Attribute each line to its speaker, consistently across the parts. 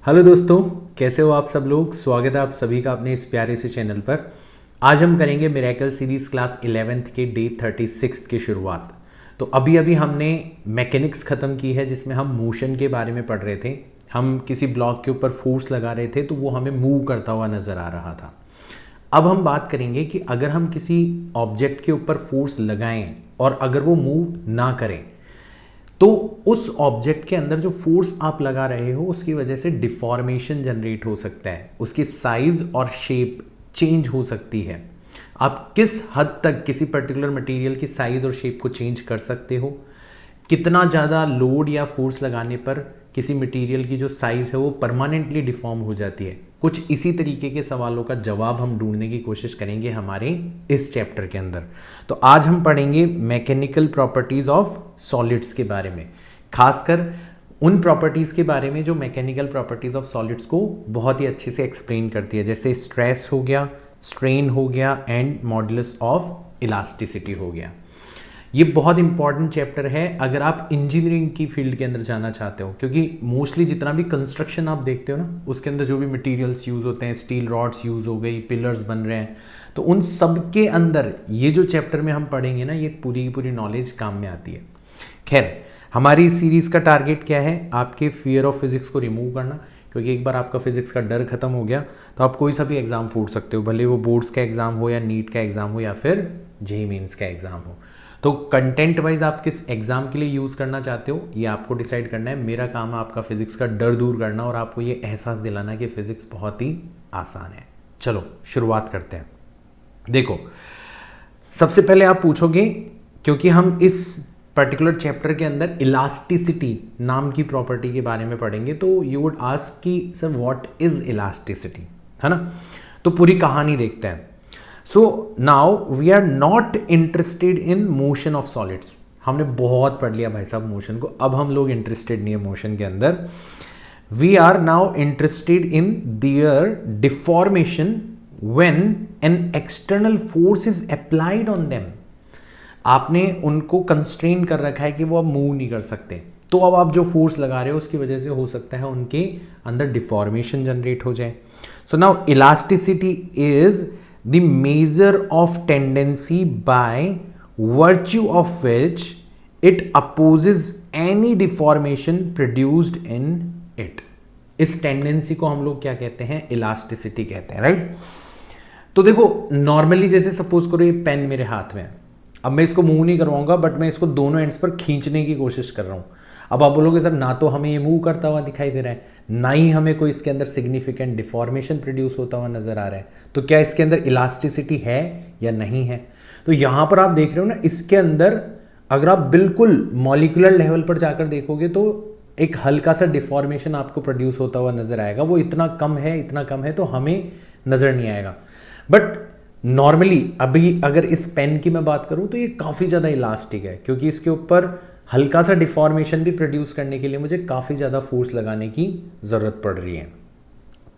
Speaker 1: Hello दोस्तों, कैसे हो आप सब लोग। स्वागत है आप सभी का अपने इस प्यारे से चैनल पर। आज हम करेंगे मिरेकल सीरीज क्लास 11th के डे 36 की शुरुआत। तो अभी अभी हमने मैकेनिक्स ख़त्म की है, जिसमें हम मोशन के बारे में पढ़ रहे थे। हम किसी ब्लॉक के ऊपर फोर्स लगा रहे थे तो वो हमें मूव करता हुआ नज़र आ रहा था। अब हम बात करेंगे कि अगर हम किसी ऑब्जेक्ट के ऊपर फोर्स लगाएं और अगर वो मूव ना करें तो उस ऑब्जेक्ट के अंदर जो फोर्स आप लगा रहे हो उसकी वजह से डिफॉर्मेशन जनरेट हो सकता है, उसकी साइज और शेप चेंज हो सकती है। आप किस हद तक किसी पर्टिकुलर मटेरियल की साइज और शेप को चेंज कर सकते हो, कितना ज़्यादा लोड या फोर्स लगाने पर किसी मटेरियल की जो साइज़ है वो परमानेंटली डिफॉर्म हो जाती है। कुछ इसी तरीके के सवालों का जवाब हम ढूंढने की कोशिश करेंगे हमारे इस चैप्टर के अंदर। तो आज हम पढ़ेंगे मैकेनिकल प्रॉपर्टीज़ ऑफ सॉलिड्स के बारे में, खासकर उन प्रॉपर्टीज़ के बारे में जो मैकेनिकल प्रॉपर्टीज़ ऑफ सॉलिड्स को बहुत ही अच्छे से एक्सप्लेन करती है, जैसे स्ट्रेस हो गया, स्ट्रेन हो गया एंड मॉडुलस ऑफ इलास्टिसिटी हो गया। ये बहुत इंपॉर्टेंट चैप्टर है अगर आप इंजीनियरिंग की फील्ड के अंदर जाना चाहते हो, क्योंकि मोस्टली जितना भी कंस्ट्रक्शन आप देखते हो ना, उसके अंदर जो भी मटेरियल्स यूज़ होते हैं, स्टील रॉड्स यूज़ हो गई, पिलर्स बन रहे हैं, तो उन सब के अंदर ये जो चैप्टर में हम पढ़ेंगे ना, ये पूरी की पूरी नॉलेज काम में आती है। खैर, हमारी इस सीरीज़ का टारगेट क्या है? आपके फियर ऑफ फिजिक्स को रिमूव करना, क्योंकि एक बार आपका फिजिक्स का डर खत्म हो गया तो आप कोई सा भी एग्ज़ाम फूट सकते हो, भले वो बोर्ड्स का एग्ज़ाम हो या नीट का एग्ज़ाम हो या फिर जेईई मेंस का एग्ज़ाम हो। तो कंटेंट वाइज आप किस एग्ज़ाम के लिए यूज़ करना चाहते हो ये आपको डिसाइड करना है। मेरा काम है आपका फिजिक्स का डर दूर करना और आपको ये एहसास दिलाना कि फिजिक्स बहुत ही आसान है। चलो शुरुआत करते हैं। देखो, सबसे पहले आप पूछोगे, क्योंकि हम इस पर्टिकुलर चैप्टर के अंदर इलास्टिसिटी नाम की प्रॉपर्टी के बारे में पढ़ेंगे, तो यू वुड आस्क कि सर व्हाट इज इलास्टिसिटी, है ना। तो पूरी कहानी देखते हैं। So now we are not interested in motion of solids. हमने बहुत पढ़ लिया भाई साहब मोशन को, अब हम लोग इंटरेस्टेड नहीं है मोशन के अंदर। We are now interested in their deformation when an external force is applied on them. आपने उनको कंस्ट्रेन कर रखा है कि वो अब मूव नहीं कर सकते, तो अब आप जो फोर्स लगा रहे हो उसकी वजह से हो सकता है उनके अंदर डिफॉर्मेशन जनरेट हो जाए। So now elasticity is the measure of tendency by virtue of which it opposes any deformation produced in it। इस टेंडेंसी को हम लोग क्या कहते हैं? इलास्टिसिटी कहते हैं, राइट। तो देखो, नॉर्मली जैसे सपोज करो ये पेन मेरे हाथ में है, अब मैं इसको मूव नहीं करवाऊंगा, बट मैं इसको दोनों एंड्स पर खींचने की कोशिश कर रहा हूं। अब आप बोलोगे सर ना तो हमें ये मूव करता हुआ दिखाई दे रहा है, ना ही हमें कोई इसके अंदर सिग्निफिकेंट डिफॉर्मेशन प्रोड्यूस होता हुआ नजर आ रहा है, तो क्या इसके अंदर इलास्टिसिटी है या नहीं है? तो यहां पर आप देख रहे हो ना, इसके अंदर अगर आप बिल्कुल मॉलिक्यूलर लेवल पर जाकर देखोगे तो एक हल्का सा डिफॉर्मेशन आपको प्रोड्यूस होता हुआ नजर आएगा। वो इतना कम है तो हमें नजर नहीं आएगा। बट नॉर्मली अभी अगर इस पेन की मैं बात करूं तो ये काफ़ी ज़्यादा इलास्टिक है, क्योंकि इसके ऊपर हल्का सा डिफॉर्मेशन भी प्रोड्यूस करने के लिए मुझे काफ़ी ज़्यादा फोर्स लगाने की ज़रूरत पड़ रही है।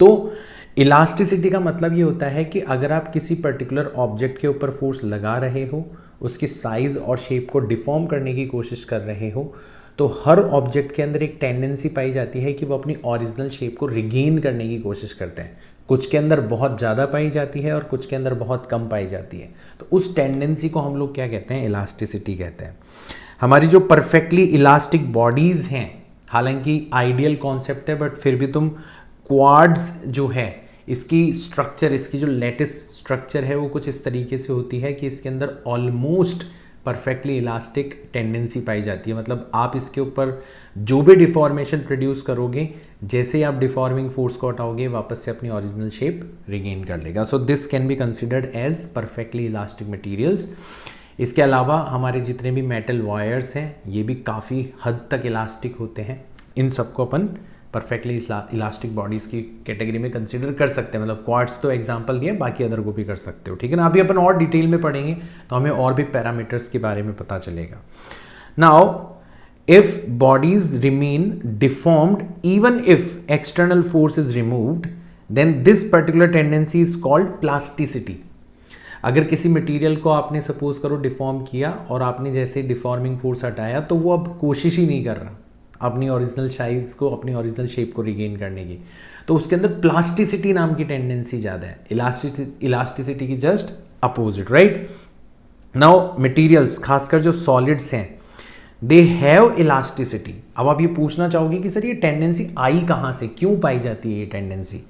Speaker 1: तो इलास्टिसिटी का मतलब ये होता है कि अगर आप किसी पर्टिकुलर ऑब्जेक्ट के ऊपर फोर्स लगा रहे हो, उसकी साइज और शेप को डिफॉर्म करने की कोशिश कर रहे हो, तो हर ऑब्जेक्ट के अंदर एक टेंडेंसी पाई जाती है कि वो अपनी ओरिजिनल शेप को रिगेन करने की कोशिश करते हैं। कुछ के अंदर बहुत ज़्यादा पाई जाती है और कुछ के अंदर बहुत कम पाई जाती है। तो उस टेंडेंसी को हम लोग क्या कहते हैं? इलास्टिसिटी कहते हैं। हमारी जो परफेक्टली इलास्टिक बॉडीज़ हैं, हालांकि आइडियल कॉन्सेप्ट है, बट फिर भी तुम क्वाड्स जो है, इसकी स्ट्रक्चर, इसकी जो लेटेस्ट स्ट्रक्चर है वो कुछ इस तरीके से होती है कि इसके अंदर ऑलमोस्ट परफेक्टली इलास्टिक टेंडेंसी पाई जाती है। मतलब आप इसके ऊपर जो भी डिफॉर्मेशन प्रोड्यूस करोगे, जैसे ही आप डिफॉर्मिंग फोर्स को हटाओगे, वापस से अपनी ओरिजिनल शेप रिगेन कर लेगा। So this can be considered as perfectly elastic materials. इसके अलावा हमारे जितने भी मेटल वायर्स हैं, ये भी काफ़ी हद तक इलास्टिक होते हैं। इन सबको अपन परफेक्टली इलास्टिक बॉडीज़ की कैटेगरी में कंसिडर कर सकते हैं। मतलब क्वार्ट्स तो एग्जांपल दिए, बाकी अदर को भी कर सकते हो, ठीक है ना। अभी अपन और डिटेल में पढ़ेंगे तो हमें और भी पैरामीटर्स के बारे में पता चलेगा। Now if bodies remain deformed even if external force is removed, then this particular tendency is called plasticity. अगर किसी मटेरियल को आपने सपोज करो डिफॉर्म किया और आपने जैसे डिफॉर्मिंग फोर्स हटाया तो वो अब कोशिश ही नहीं कर रहा, अपनी ओरिजिनल साइज को, अपनी ओरिजिनल शेप को रिगेन करने की। तो उसके अंदर प्लास्टिसिटी नाम की टेंडेंसी ज़्यादा है, इलास्टिसिटी की just opposite, right. Now materials, खासकर जो सॉलिड्स हैं, दे हैव इलास्टिसिटी। अब आप ये पूछना चाहोगे कि सर ये टेंडेंसी आई कहाँ से, क्यों पाई जाती है ये टेंडेंसी?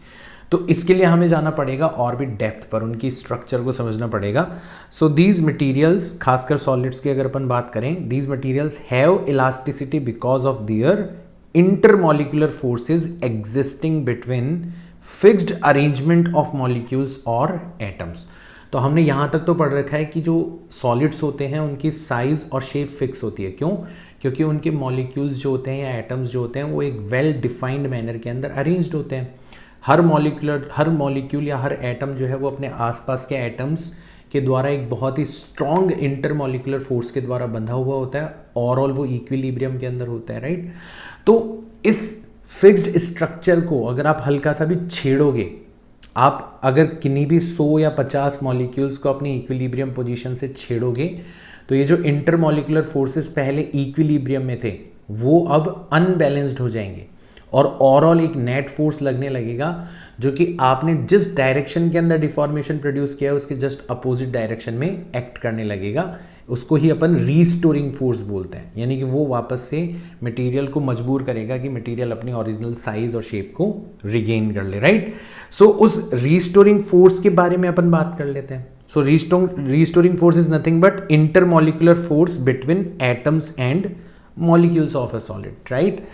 Speaker 1: तो इसके लिए हमें जाना पड़ेगा और भी डेप्थ पर, उनकी स्ट्रक्चर को समझना पड़ेगा। सो दीज मटेरियल्स, खासकर सॉलिड्स की अगर अपन बात करें, these materials have elasticity because of their intermolecular forces existing between fixed arrangement of molecules और एटम्स। तो हमने यहाँ तक तो पढ़ रखा है कि जो सॉलिड्स होते हैं उनकी साइज और शेप फिक्स होती है। क्यों? क्योंकि उनके मॉलिक्यूल्स जो होते हैं या एटम्स जो होते हैं वो एक वेल डिफाइंड मैनर के अंदर अरेंज्ड होते हैं। हर मॉलिक्यूल या हर एटम जो है वो अपने आसपास के एटम्स के द्वारा एक बहुत ही स्ट्रॉन्ग इंटरमॉलिक्यूलर फोर्स के द्वारा बंधा हुआ होता है, ओवरऑल वो इक्विलिब्रियम के अंदर होता है, राइट। तो इस फिक्स्ड स्ट्रक्चर को अगर आप हल्का सा भी छेड़ोगे, आप अगर किन्हीं भी 100 या 50 मॉलिक्यूल्स को अपनी इक्विलिब्रियम पोजीशन से छेड़ोगे, तो ये जो इंटरमॉलिक्यूलर फोर्सेस पहले इक्विलिब्रियम में थे वो अब अनबैलेंस्ड हो जाएंगे और ओवरऑल एक नेट फोर्स लगने लगेगा जो कि आपने जिस डायरेक्शन के अंदर डिफॉर्मेशन प्रोड्यूस किया है उसके जस्ट अपोजिट डायरेक्शन में एक्ट करने लगेगा। उसको ही अपन रीस्टोरिंग फोर्स बोलते हैं, यानी कि वो वापस से मटेरियल को मजबूर करेगा कि मटेरियल अपनी ओरिजिनल साइज और शेप को रिगेन कर ले, राइट। सो उस रीस्टोरिंग फोर्स के बारे में अपन बात कर लेते हैं। So restoring force is nothing but intermolecular force between atoms and molecules of a solid, right.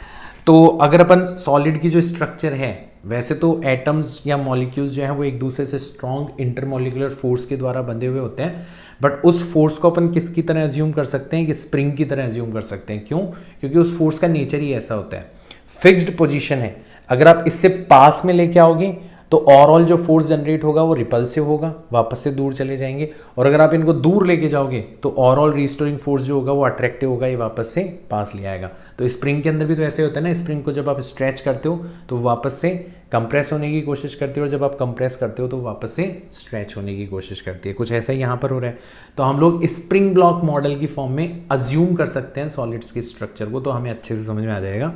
Speaker 1: तो अगर अपन सॉलिड की जो स्ट्रक्चर है, वैसे तो एटम्स या मॉलिक्यूल्स जो हैं वो एक दूसरे से स्ट्रॉन्ग इंटरमॉलिक्यूलर फोर्स के द्वारा बंधे हुए होते हैं, बट उस फोर्स को अपन किसकी तरह एज्यूम कर सकते हैं कि स्प्रिंग की तरह एज्यूम कर सकते हैं। क्यों? क्योंकि उस फोर्स का नेचर ही ऐसा होता है, फिक्स्ड पोजीशन है। अगर आप इससे पास में लेके आओगे तो ओवरऑल जो फोर्स जनरेट होगा वो रिपल्सिव होगा, वापस से दूर चले जाएंगे, और अगर आप इनको दूर लेके जाओगे तो ओवरऑल रिस्टोरिंग फोर्स जो होगा वो अट्रैक्टिव होगा, ये वापस से पास ले आएगा। तो स्प्रिंग के अंदर भी तो ऐसे होता है ना, स्प्रिंग को जब आप स्ट्रेच करते हो तो वापस से कंप्रेस होने की कोशिश करती है, और जब आप कंप्रेस करते हो तो वापस से स्ट्रेच होने की कोशिश करती है। कुछ ऐसा ही यहाँ पर हो रहा है। तो हम लोग स्प्रिंग ब्लॉक मॉडल की फॉर्म में अज्यूम कर सकते हैं सॉलिड्स की स्ट्रक्चर को, तो हमें अच्छे से समझ में आ जाएगा।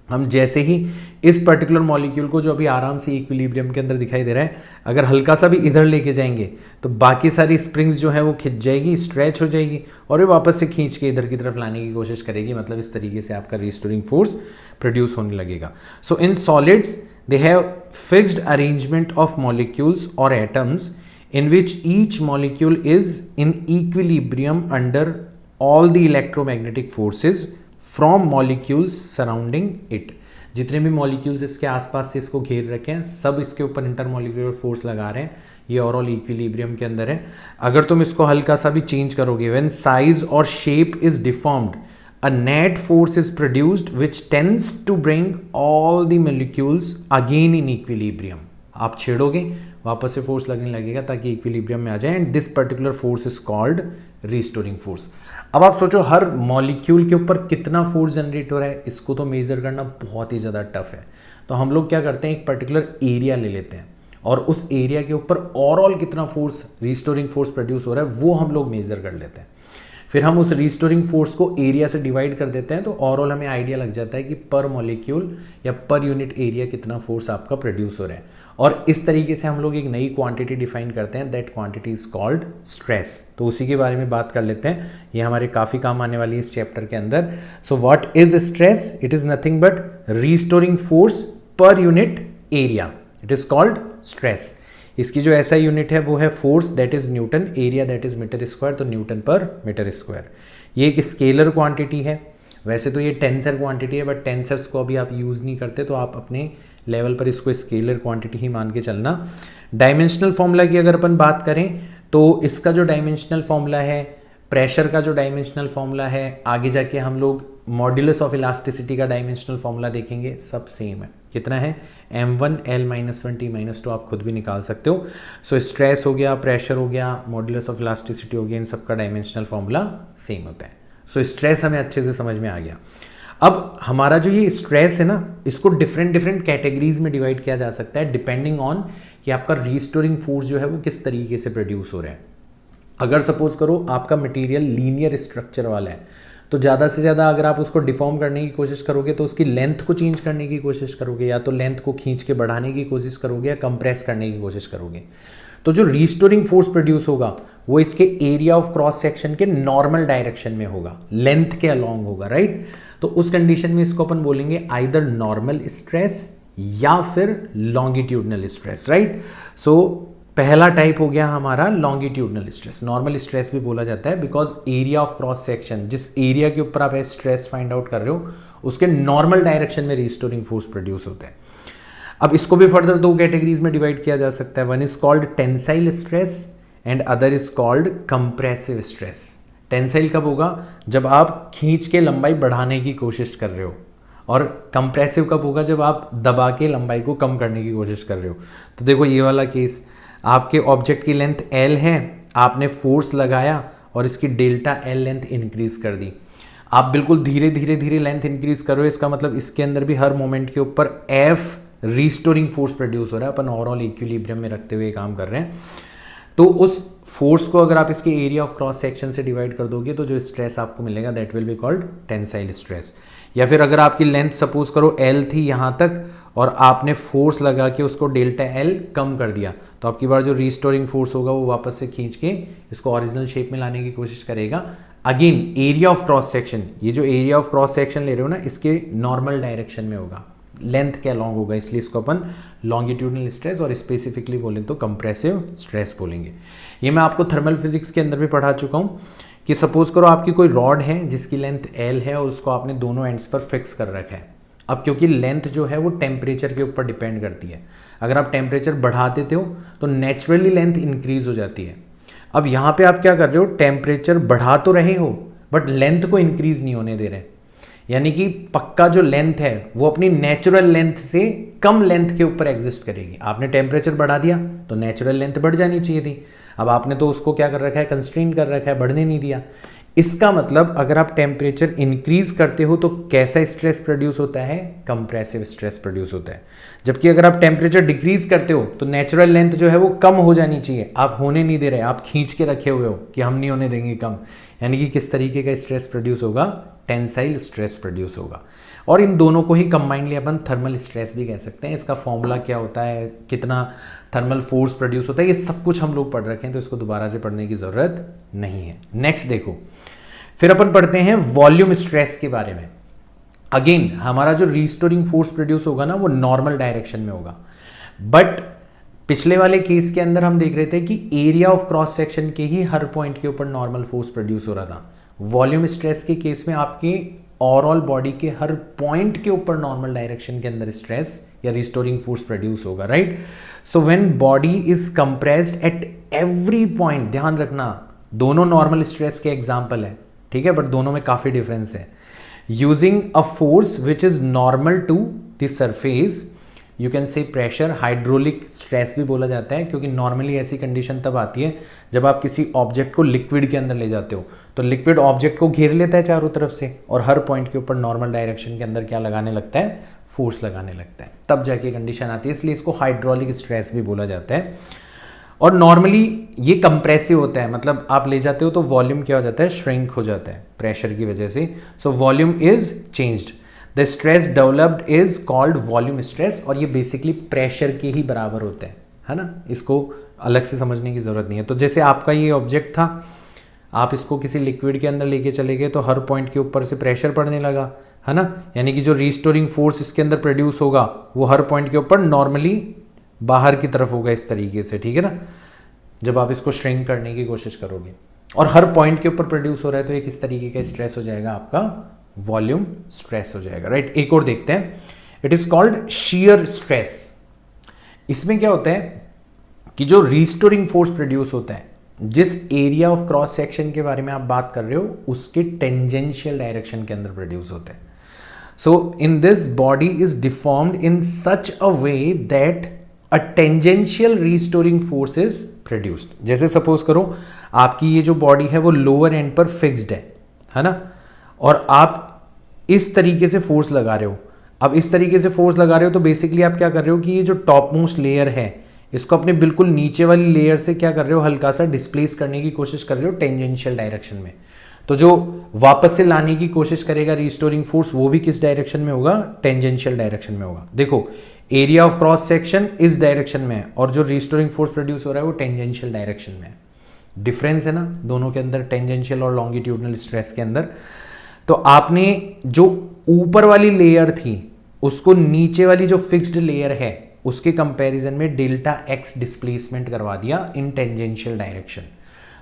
Speaker 1: हम जैसे ही इस पर्टिकुलर मॉलिक्यूल को जो अभी आराम से इक्विलिब्रियम के अंदर दिखाई दे रहा है, अगर हल्का सा भी इधर लेके जाएंगे तो बाकी सारी स्प्रिंग्स जो है वो खिंच जाएगी, स्ट्रेच हो जाएगी, और ये वापस से खींच के इधर की तरफ लाने की कोशिश करेगी। मतलब इस तरीके से आपका रिस्टोरिंग फोर्स प्रोड्यूस होने लगेगा। So in solids they have fixed arrangement of molecules और atoms in which each molecule is in equilibrium under all the electromagnetic forces from molecules surrounding it। जितने भी मॉलिक्यूल्स इसके आसपास से इसको घेर रखे हैं, सब इसके ऊपर इंटरमॉलिक्यूलर फोर्स लगा रहे हैं, ये ओवरऑल इक्विलिब्रियम के अंदर है। अगर तुम इसको हल्का सा भी चेंज करोगे, व्हेन साइज और shape is deformed, a net force is produced which tends to bring all the molecules again in equilibrium। आप छेड़ोगे, वापस से फोर्स लगने लगेगा ताकि इक्विलिब्रियम में आ जाए, and this particular force is called restoring force. अब आप सोचो हर मॉलिक्यूल के ऊपर कितना फोर्स जनरेट हो रहा है, इसको तो मेजर करना बहुत ही ज़्यादा टफ है। तो हम लोग क्या करते हैं, एक पर्टिकुलर एरिया ले लेते हैं और उस एरिया के ऊपर ओवरऑल कितना फोर्स, रीस्टोरिंग फोर्स प्रोड्यूस हो रहा है वो हम लोग मेजर कर लेते हैं। फिर हम उस रिस्टोरिंग फोर्स को एरिया से डिवाइड कर देते हैं, तो ओवरऑल हमें आइडिया लग जाता है कि पर मॉलिक्यूल या पर यूनिट एरिया कितना फोर्स आपका प्रोड्यूस हो रहा है। और इस तरीके से हम लोग एक नई क्वांटिटी डिफाइन करते हैं, that quantity is called stress. तो उसी के बारे में बात कर लेते हैं, ये हमारे काफ़ी काम आने वाली है इस चैप्टर के अंदर। So what is stress? It is nothing but restoring force per unit area, it is called stress. इसकी जो ऐसा यूनिट है वो है force, that is newton, area that is metre square, तो न्यूटन पर मीटर स्क्वायर। ये एक scalar quantity है, वैसे तो ये टेंसर क्वांटिटी है, बट टेंसर्स को अभी आप यूज़ नहीं करते, तो आप अपने लेवल पर इसको स्केलर क्वांटिटी ही मान के चलना। डायमेंशनल फॉर्मूला की अगर अपन बात करें तो इसका जो डायमेंशनल फॉर्मूला है, प्रेशर का जो डायमेंशनल फॉर्मूला है, आगे जाके हम लोग मॉड्यूलस ऑफ इलास्टिसिटी का डायमेंशनल फॉर्मूला देखेंगे, सब सेम है। कितना है? m1 l-1 t-2, आप खुद भी निकाल सकते हो। सो स्ट्रेस हो गया, प्रेशर हो गया, मॉड्यूलस ऑफ इलास्टिसिटी हो गया, इन सब का डायमेंशनल फॉर्मूला सेम होता है। सो स्ट्रेस हमें अच्छे से समझ में आ गया। अब हमारा जो ये स्ट्रेस है ना, इसको डिफरेंट कैटेगरीज में डिवाइड किया जा सकता है डिपेंडिंग ऑन कि आपका रीस्टोरिंग फोर्स जो है वो किस तरीके से प्रोड्यूस हो रहा है। अगर सपोज करो आपका मटेरियल लीनियर स्ट्रक्चर वाला है, तो ज़्यादा से ज़्यादा अगर आप उसको डिफॉर्म करने की कोशिश करोगे तो उसकी लेंथ को चेंज करने की कोशिश करोगे, या तो लेंथ को खींच के बढ़ाने की कोशिश करोगे या कंप्रेस करने की कोशिश करोगे। तो जो रिस्टोरिंग फोर्स प्रोड्यूस होगा वो इसके एरिया ऑफ क्रॉस सेक्शन के नॉर्मल डायरेक्शन में होगा, लेंथ के अलॉन्ग होगा, राइट। तो उस कंडीशन में इसको अपन बोलेंगे आइदर नॉर्मल स्ट्रेस या फिर लॉन्गिट्यूडनल स्ट्रेस, राइट। सो पहला टाइप हो गया हमारा लॉन्गिट्यूडनल स्ट्रेस। नॉर्मल स्ट्रेस भी बोला जाता है because area of cross section, जिस एरिया के ऊपर आप स्ट्रेस फाइंड आउट कर रहे हो उसके नॉर्मल डायरेक्शन में रिस्टोरिंग फोर्स प्रोड्यूस होता है। अब इसको भी फर्दर दो कैटेगरीज में डिवाइड किया जा सकता है। One is called tensile stress and other is called compressive stress. Tensile कब होगा? जब आप खींच के लंबाई बढ़ाने की कोशिश कर रहे हो, और कंप्रेसिव कब होगा? जब आप दबा के लंबाई को कम करने की कोशिश कर रहे हो। तो देखो ये वाला केस, आपके ऑब्जेक्ट की लेंथ L है, आपने फोर्स लगाया और इसकी डेल्टा L लेंथ इंक्रीज कर दी। आप बिल्कुल धीरे धीरे धीरे लेंथ इंक्रीज करो, इसका मतलब इसके अंदर भी हर मोमेंट के ऊपर F रिस्टोरिंग फोर्स प्रोड्यूस हो रहा है। अपन ओवरऑल इक्विलिब्रियम में रखते हुए काम कर रहे हैं। तो उस फोर्स को अगर आप इसके एरिया ऑफ क्रॉस सेक्शन से डिवाइड कर दोगे तो जो स्ट्रेस आपको मिलेगा that will be called tensile stress. या फिर अगर आपकी लेंथ सपोज करो L थी यहाँ तक और आपने फोर्स लगा के उसको डेल्टा L कम कर दिया, तो आपकी बार जो रिस्टोरिंग फोर्स होगा वो वापस से खींच के इसको ओरिजिनल शेप में लाने की कोशिश करेगा। Again area of cross section, ये जो एरिया ऑफ क्रॉस सेक्शन ले रहे हो ना, इसके नॉर्मल डायरेक्शन में होगा, लेंथ के अलॉन्ग होगा, इसलिए इसको अपन लॉन्गिट्यूडनल स्ट्रेस और स्पेसिफिकली बोलें तो कंप्रेसिव स्ट्रेस बोलेंगे। ये मैं आपको थर्मल फिजिक्स के अंदर भी पढ़ा चुका हूँ कि सपोज करो आपकी कोई रॉड है जिसकी लेंथ L है और उसको आपने दोनों एंड्स पर फिक्स कर रखा है। अब क्योंकि लेंथ जो है वो टेम्परेचर के ऊपर डिपेंड करती है, अगर आप टेम्परेचर बढ़ा देते हो तो नेचुरली लेंथ इंक्रीज हो जाती है। अब यहाँ पे आप क्या कर रहे हो, टेम्परेचर बढ़ा तो रहे हो बट लेंथ को इंक्रीज नहीं होने दे रहे, यानी कि पक्का जो लेंथ है वो अपनी नेचुरल लेंथ से कम लेंथ के ऊपर एग्जिस्ट करेगी। आपने टेम्परेचर बढ़ा दिया तो नेचुरल लेंथ बढ़ जानी चाहिए थी, अब आपने तो उसको क्या कर रखा है, कंस्ट्रेन कर रखा है, बढ़ने नहीं दिया। इसका मतलब अगर आप टेम्परेचर इंक्रीज करते हो तो कैसा स्ट्रेस प्रोड्यूस होता है, कंप्रेसिव स्ट्रेस प्रोड्यूस होता है। जबकि अगर आप टेम्परेचर डिक्रीज करते हो तो नेचुरल लेंथ जो है वो कम हो जानी चाहिए, आप होने नहीं दे रहे, आप खींच के रखे हुए हो कि हम नहीं होने देंगे कम। यानी कि किस तरीके का स्ट्रेस प्रोड्यूस होगा, टेंसाइल स्ट्रेस प्रोड्यूस होगा। और इन दोनों को ही कंबाइंडली अपन थर्मल स्ट्रेस भी कह सकते हैं। इसका फॉर्मूला क्या होता है, कितना थर्मल फोर्स प्रोड्यूस होता है, ये सब कुछ हम लोग पढ़ रखे हैं, तो इसको दोबारा से पढ़ने की ज़रूरत नहीं है। नेक्स्ट देखो, फिर अपन पढ़ते हैं वॉल्यूम स्ट्रेस के बारे में। अगेन हमारा जो रिस्टोरिंग फोर्स प्रोड्यूस होगा ना वो नॉर्मल डायरेक्शन में होगा, बट पिछले वाले केस के अंदर हम देख रहे थे कि एरिया ऑफ क्रॉस सेक्शन के ही हर पॉइंट के ऊपर नॉर्मल फोर्स प्रोड्यूस हो रहा था। वॉल्यूम स्ट्रेस के केस में आपके ओवरऑल बॉडी के हर पॉइंट के ऊपर नॉर्मल डायरेक्शन के अंदर स्ट्रेस या रिस्टोरिंग फोर्स प्रोड्यूस होगा, right. So when body is compressed at every point, ध्यान रखना दोनों नॉर्मल स्ट्रेस के एग्जांपल है, ठीक है, बट दोनों में काफी डिफरेंस है। Using a force which is normal to the surface, you can say pressure, hydraulic stress भी बोला जाता है, क्योंकि नॉर्मली ऐसी कंडीशन तब आती है जब आप किसी ऑब्जेक्ट को लिक्विड के अंदर ले जाते हो, तो लिक्विड ऑब्जेक्ट को घेर लेता है चारों तरफ से और हर पॉइंट के ऊपर नॉर्मल डायरेक्शन के अंदर क्या लगाने लगता है, फोर्स लगाने लगता है, तब जाके कंडीशन आती है, इसलिए इसको हाइड्रोलिक स्ट्रेस भी बोला जाता है। और नॉर्मली ये कंप्रेसिव होता है, मतलब आप ले जाते हो तो वॉल्यूम क्या हो जाता है, श्रिंक हो जाता है प्रेशर की वजह से, so volume is changed. The stress developed is called volume stress, और ये बेसिकली प्रेशर के ही बराबर होता है ना, इसको अलग से समझने की जरूरत नहीं है। तो जैसे आपका ये ऑब्जेक्ट था, आप इसको किसी लिक्विड के अंदर लेके चले गए तो हर पॉइंट के ऊपर से प्रेशर पड़ने लगा, है ना, यानी कि जो रिस्टोरिंग फोर्स इसके अंदर प्रोड्यूस होगा वो हर पॉइंट के ऊपर नॉर्मली बाहर की तरफ होगा इस तरीके से, ठीक है ना, जब आप इसको श्रिंक करने की कोशिश करोगे और हर पॉइंट के ऊपर प्रोड्यूस हो रहा है तो ये किस तरीके का स्ट्रेस हो जाएगा, आपका वॉल्यूम स्ट्रेस हो जाएगा, राइट। एक और देखते हैं, it is called shear stress. इसमें क्या होता है कि जो रिस्टोरिंग फोर्स प्रोड्यूस होता है, जिस एरिया ऑफ क्रॉस सेक्शन के बारे में आप बात कर रहे हो उसके टेंजेंशियल डायरेक्शन के अंदर प्रोड्यूस होता है। So in this body is deformed in such a way that a tangential restoring force is produced. जैसे सपोज करो आपकी ये जो बॉडी है वो लोअर एंड पर फिक्स्ड है ना, और आप इस तरीके से फोर्स लगा रहे हो। अब इस तरीके से फोर्स लगा रहे हो तो बेसिकली आप क्या कर रहे हो कि ये जो टॉप मोस्ट लेयर है इसको अपने बिल्कुल नीचे वाली लेयर से क्या कर रहे हो, हल्का सा डिस्प्लेस करने की कोशिश कर रहे हो टेंजेंशियल डायरेक्शन में। तो जो वापस से लाने की कोशिश करेगा रिस्टोरिंग फोर्स, वो भी किस डायरेक्शन में होगा, टेंजेंशियल डायरेक्शन में होगा। देखो एरिया ऑफ क्रॉस सेक्शन इस डायरेक्शन में है और जो रिस्टोरिंग फोर्स प्रोड्यूस हो रहा है वो टेंजेंशियल डायरेक्शन में है। डिफरेंस है ना दोनों के अंदर, टेंजेंशियल और लॉन्गिट्यूडनल स्ट्रेस के अंदर। तो आपने जो ऊपर वाली लेयर थी उसको नीचे वाली जो फिक्स्ड लेयर है उसके कंपैरिजन में डेल्टा एक्स डिस्प्लेसमेंट करवा दिया इन टेंजेंशियल डायरेक्शन।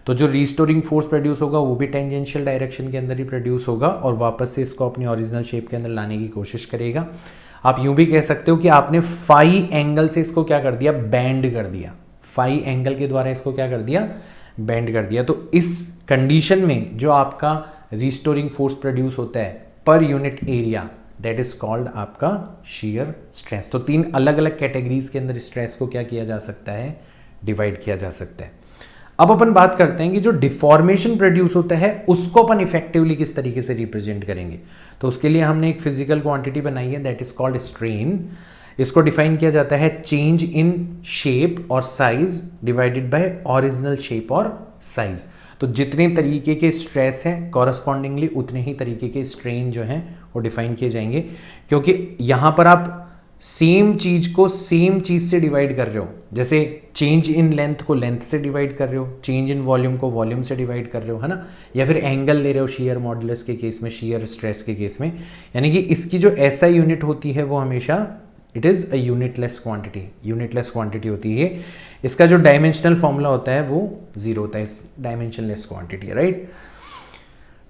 Speaker 1: तो जो रिस्टोरिंग फोर्स प्रोड्यूस होगा वो भी टेंजेंशियल डायरेक्शन के अंदर ही प्रोड्यूस होगा और वापस से इसको अपनी ओरिजिनल शेप के अंदर लाने की कोशिश करेगा। आप यूं भी कह सकते हो कि आपने फाई एंगल से इसको क्या कर दिया, बैंड कर दिया। फाई एंगल के द्वारा इसको क्या कर दिया, बैंड कर दिया। तो इस कंडीशन में जो आपका रिस्टोरिंग फोर्स प्रोड्यूस होता है पर unit area, that is called आपका शियर स्ट्रेस। तो 3 अलग अलग कैटेगरीज के अंदर स्ट्रेस को क्या किया जा सकता है, डिवाइड किया जा सकता है। अब अपन बात करते हैं कि जो डिफॉर्मेशन प्रोड्यूस होता है उसको अपन इफेक्टिवली किस तरीके से रिप्रेजेंट करेंगे। तो उसके लिए हमने एक फिजिकल क्वांटिटी बनाई है, दैट इज कॉल्ड स्ट्रेन। इसको डिफाइन किया जाता है चेंज इन शेप और size divided by original shape और साइज। तो जितने तरीके के स्ट्रेस हैं कॉरस्पॉन्डिंगली उतने ही तरीके के स्ट्रेन जो हैं वो डिफाइन किए जाएंगे, क्योंकि यहां पर आप सेम चीज को सेम चीज से डिवाइड कर रहे हो। जैसे चेंज इन लेंथ को लेंथ से डिवाइड कर रहे हो, चेंज इन वॉल्यूम को वॉल्यूम से डिवाइड कर रहे हो, है ना, या फिर एंगल ले रहे हो शियर मॉडुलस के केस में, शियर स्ट्रेस के केस में। यानी कि इसकी जो ऐसा यूनिट होती है वो हमेशा it is a unitless quantity, unitless quantity होती है। इसका जो डायमेंशनल फॉर्मूला होता है वो 0 होता है, इस dimensionless quantity, right.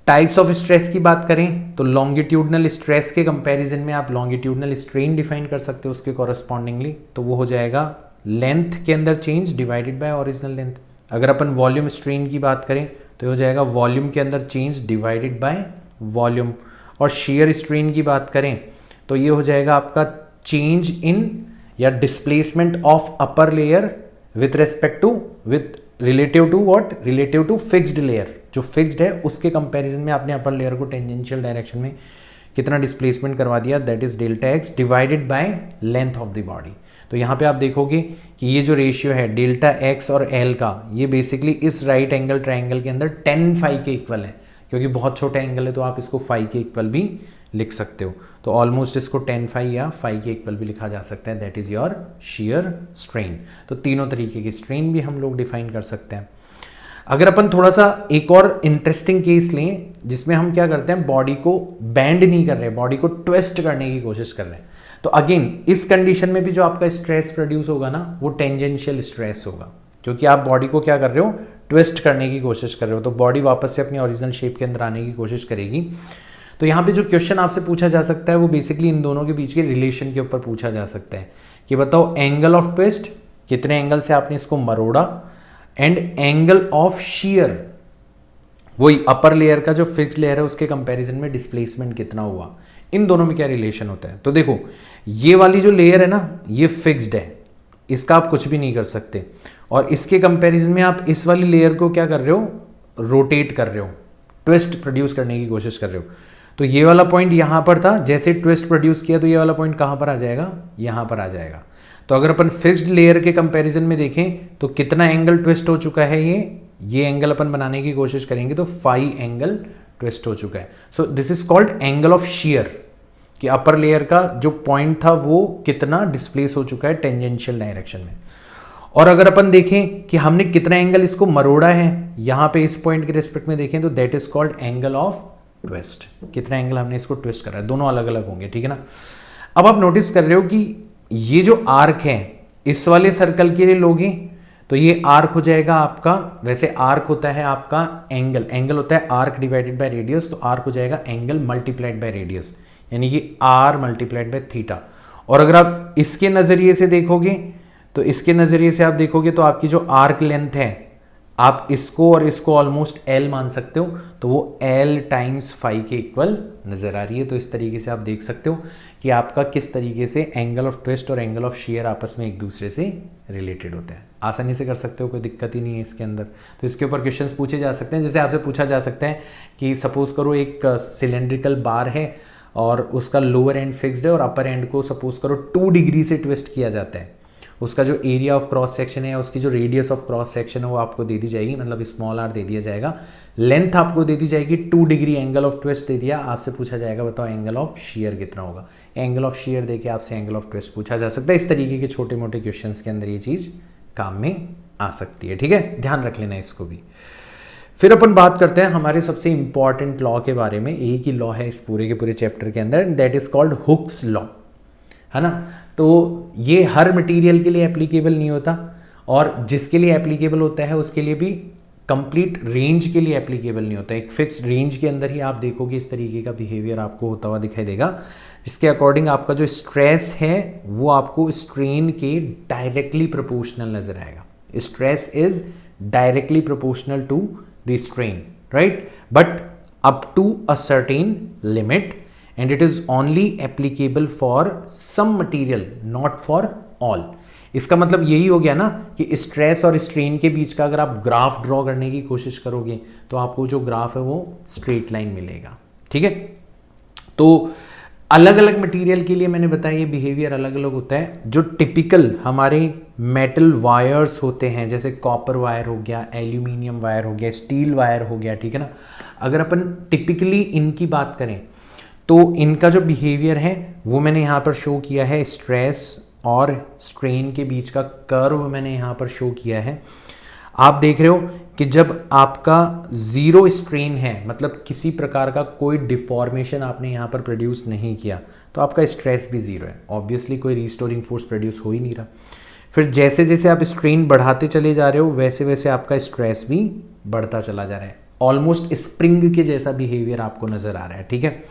Speaker 1: Types of stress की बात करें तो लॉन्गिट्यूडनल स्ट्रेस के कंपैरिजन में आप लॉन्गिट्यूडनल स्ट्रेन डिफाइन कर सकते हो उसके कॉरस्पॉन्डिंगली। तो वो हो जाएगा लेंथ के अंदर change divided by original length. अगर अपन वॉल्यूम स्ट्रेन की बात करें तो हो जाएगा वॉल्यूम के अंदर चेंज डिवाइडेड बाय वॉल्यूम। और शेयर स्ट्रेन की बात करें तो ये हो जाएगा आपका चेंज इन या displacement of upper layer with respect to with relative to what, relative to fixed layer. जो फिक्स्ड है उसके कंपैरिजन में आपने अपर लेयर को टेंजेंशियल डायरेक्शन में कितना डिस्प्लेसमेंट करवा दिया, that is delta x divided by length of the body. तो यहाँ पे आप देखोगे कि ये जो रेशियो है डेल्टा एक्स और एल का, ये बेसिकली इस राइट एंगल ट्राइंगल के अंदर 10 फाई के इक्वल है। क्योंकि बहुत छोटा एंगल है तो आप इसको फाई के इक्वल भी लिख सकते हो। तो ऑलमोस्ट इसको 10 फाई या फाई के इक्वल भी लिखा जा सकता है, that is your shear strain. तो तीनों तरीके की स्ट्रेन भी हम लोग डिफाइन कर सकते हैं। अगर अपन थोड़ा सा एक और इंटरेस्टिंग केस लें जिसमें हम क्या करते हैं, बॉडी को बैंड नहीं कर रहे, बॉडी को ट्विस्ट करने की कोशिश कर रहे हैं, तो अगेन इस कंडीशन में भी जो आपका स्ट्रेस प्रोड्यूस होगा ना वो टेंजेंशियल स्ट्रेस होगा, क्योंकि आप बॉडी को क्या कर रहे हो, ट्विस्ट करने की कोशिश कर रहे हो। तो बॉडी वापस से अपनी ओरिजिनल शेप के अंदर आने की कोशिश करेगी। तो यहाँ पे जो क्वेश्चन आपसे पूछा जा सकता है वो बेसिकली इन दोनों के बीच के रिलेशन के ऊपर पूछा जा सकता है कि बताओ एंगल ऑफ ट्विस्ट, कितने एंगल से आपने इसको मरोड़ा, एंड एंगल ऑफ शियर, वही अपर लेयर का जो फिक्स्ड लेयर है उसके कंपैरिजन में डिस्प्लेसमेंट कितना हुआ, इन दोनों में क्या रिलेशन होता है। तो देखो ये वाली जो लेयर है ना ये फिक्स्ड है, इसका आप कुछ भी नहीं कर सकते, और इसके कंपैरिजन में आप इस वाली लेयर को क्या कर रहे हो, रोटेट कर रहे हो, ट्विस्ट प्रोड्यूस करने की कोशिश कर रहे हो। तो ये वाला पॉइंट यहां पर था, जैसे ट्विस्ट प्रोड्यूस किया तो ये वाला पॉइंट कहां पर आ जाएगा, यहां पर आ जाएगा। तो अगर अपन फिक्स्ड लेयर के कंपैरिजन में देखें तो कितना एंगल ट्विस्ट हो चुका है, ये एंगल अपन बनाने की कोशिश करेंगे तो फाई एंगल ट्विस्ट हो चुका है। So this is called angle of shear, कि अपर लेयर का जो पॉइंट था वो कितना डिस्प्लेस हो चुका है टेंजेंशियल डायरेक्शन में। और अगर अपन देखें कि हमने कितना एंगल इसको मरोड़ा है, यहां पे इस पॉइंट के रिस्पेक्ट में देखें तो that is called angle of twist, कितना एंगल हमने इसको ट्विस्ट करा है, दोनों अलग अलग होंगे, ठीक है ना। अब आप नोटिस कर रहे हो कि ये जो आर्क है इस वाले सर्कल के लिए लोगे तो ये आर्क हो जाएगा आपका, वैसे आर्क होता है आपका एंगल, एंगल होता है आर्क डिवाइडेड बाय रेडियस, तो आर्क हो जाएगा एंगल मल्टीप्लाइड बाय रेडियस, यानी कि आर मल्टीप्लाइड बाय थीटा। और अगर आप इसके नजरिए से देखोगे तो इसके नजरिए से आप देखोगे तो आपकी जो आर्क लेंथ है आप इसको और इसको ऑलमोस्ट एल मान सकते हो, तो वो एल टाइम्स फाई के इक्वल नजर आ रही है। तो इस तरीके से आप देख सकते हो कि आपका किस तरीके से एंगल ऑफ ट्विस्ट और एंगल ऑफ शियर आपस में एक दूसरे से रिलेटेड होते हैं। आसानी से कर सकते हो, कोई दिक्कत ही नहीं है इसके अंदर। तो इसके ऊपर क्वेश्चंस पूछे जा सकते हैं, जैसे आपसे पूछा जा सकता है कि सपोज करो एक सिलेंड्रिकल बार है और उसका लोअर एंड फिक्स्ड है और अपर एंड को सपोज करो 2 डिग्री से ट्विस्ट किया जाता है, उसका जो एरिया ऑफ क्रॉस सेक्शन है, उसकी जो रेडियस ऑफ क्रॉस सेक्शन है वो आपको दे दी जाएगी, मतलब स्मॉल आर दे दिया जाएगा। लेंथ आपको दे दी जाएगी 2 डिग्री, एंगल ऑफ ट्विस्ट दे दिया, आपसे पूछा जाएगा बताओ एंगल ऑफ शेयर कितना होगा। एंगल ऑफ शेयर देके आपसे एंगल ऑफ ट्विस्ट पूछा जा सकता है। इस तरीके के छोटे मोटे क्वेश्चंस के अंदर ये चीज़ काम में आ सकती है, ठीक है, ध्यान रख लेना इसको भी। फिर अपन बात करते हैं हमारे सबसे इंपॉर्टेंट लॉ के बारे में। एक ही लॉ है इस पूरे के पूरे चैप्टर के अंदर, that is called Hooke's law, है ना। तो ये हर मटेरियल के लिए एप्लीकेबल नहीं होता, और जिसके लिए एप्लीकेबल होता है उसके लिए भी कंप्लीट रेंज के लिए एप्लीकेबल नहीं होता। एक फिक्स रेंज के अंदर ही आप देखोगे इस तरीके का बिहेवियर आपको होता हुआ दिखाई देगा। इसके अकॉर्डिंग आपका जो स्ट्रेस है वो आपको स्ट्रेन के डायरेक्टली प्रोपोर्शनल नजर आएगा। Stress is directly proportional to the strain, right, but up to a certain limit, and it is only applicable for some material, not for all। इसका मतलब यही हो गया ना कि स्ट्रेस और स्ट्रेन के बीच का अगर आप ग्राफ ड्रॉ करने की कोशिश करोगे तो आपको जो ग्राफ है वो स्ट्रेट लाइन मिलेगा, ठीक है। तो अलग अलग मटेरियल के लिए मैंने बताया ये बिहेवियर अलग अलग होता है। जो टिपिकल हमारे मेटल वायर्स होते हैं, जैसे कॉपर वायर हो गया, एल्यूमिनियम वायर हो गया, स्टील वायर हो गया, ठीक है ना, अगर अपन टिपिकली इनकी बात करें तो इनका जो बिहेवियर है वो मैंने यहाँ पर शो किया है। स्ट्रेस और स्ट्रेन के बीच का कर्व मैंने यहाँ पर शो किया है। आप देख रहे हो कि जब आपका जीरो स्ट्रेन है, मतलब किसी प्रकार का कोई डिफॉर्मेशन आपने यहाँ पर प्रोड्यूस नहीं किया, तो आपका स्ट्रेस भी जीरो है। ऑब्वियसली कोई रिस्टोरिंग फोर्स प्रोड्यूस हो ही नहीं रहा। फिर जैसे जैसे आप स्ट्रेन बढ़ाते चले जा रहे हो वैसे वैसे आपका स्ट्रेस भी बढ़ता चला जा रहा है। ऑलमोस्ट स्प्रिंग के जैसा बिहेवियर आपको नजर आ रहा है, ठीक है।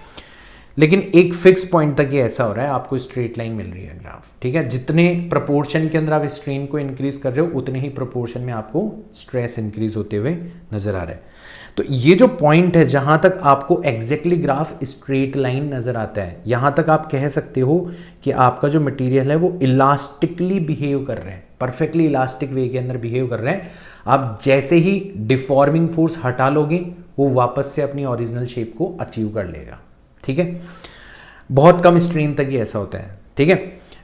Speaker 1: लेकिन एक फिक्स पॉइंट तक ये ऐसा हो रहा है, आपको स्ट्रेट लाइन मिल रही है ग्राफ, ठीक है। जितने प्रोपोर्शन के अंदर आप स्ट्रेन को इंक्रीज कर रहे हो उतने ही प्रोपोर्शन में आपको स्ट्रेस इंक्रीज होते हुए नजर आ रहा है। तो ये जो पॉइंट है जहां तक आपको एग्जैक्टली ग्राफ स्ट्रेट लाइन नजर आता है, यहां तक आप कह सकते हो कि आपका जो मटेरियल है वो इलास्टिकली बिहेव कर रहे हैं, परफेक्टली इलास्टिक वे के अंदर बिहेव कर रहे हैं। आप जैसे ही डिफॉर्मिंग फोर्स हटा लोगे वो वापस से अपनी ओरिजिनल शेप को अचीव कर लेगा, ठीक है। बहुत कम स्ट्रेन तक ही ऐसा होता है, ठीक है।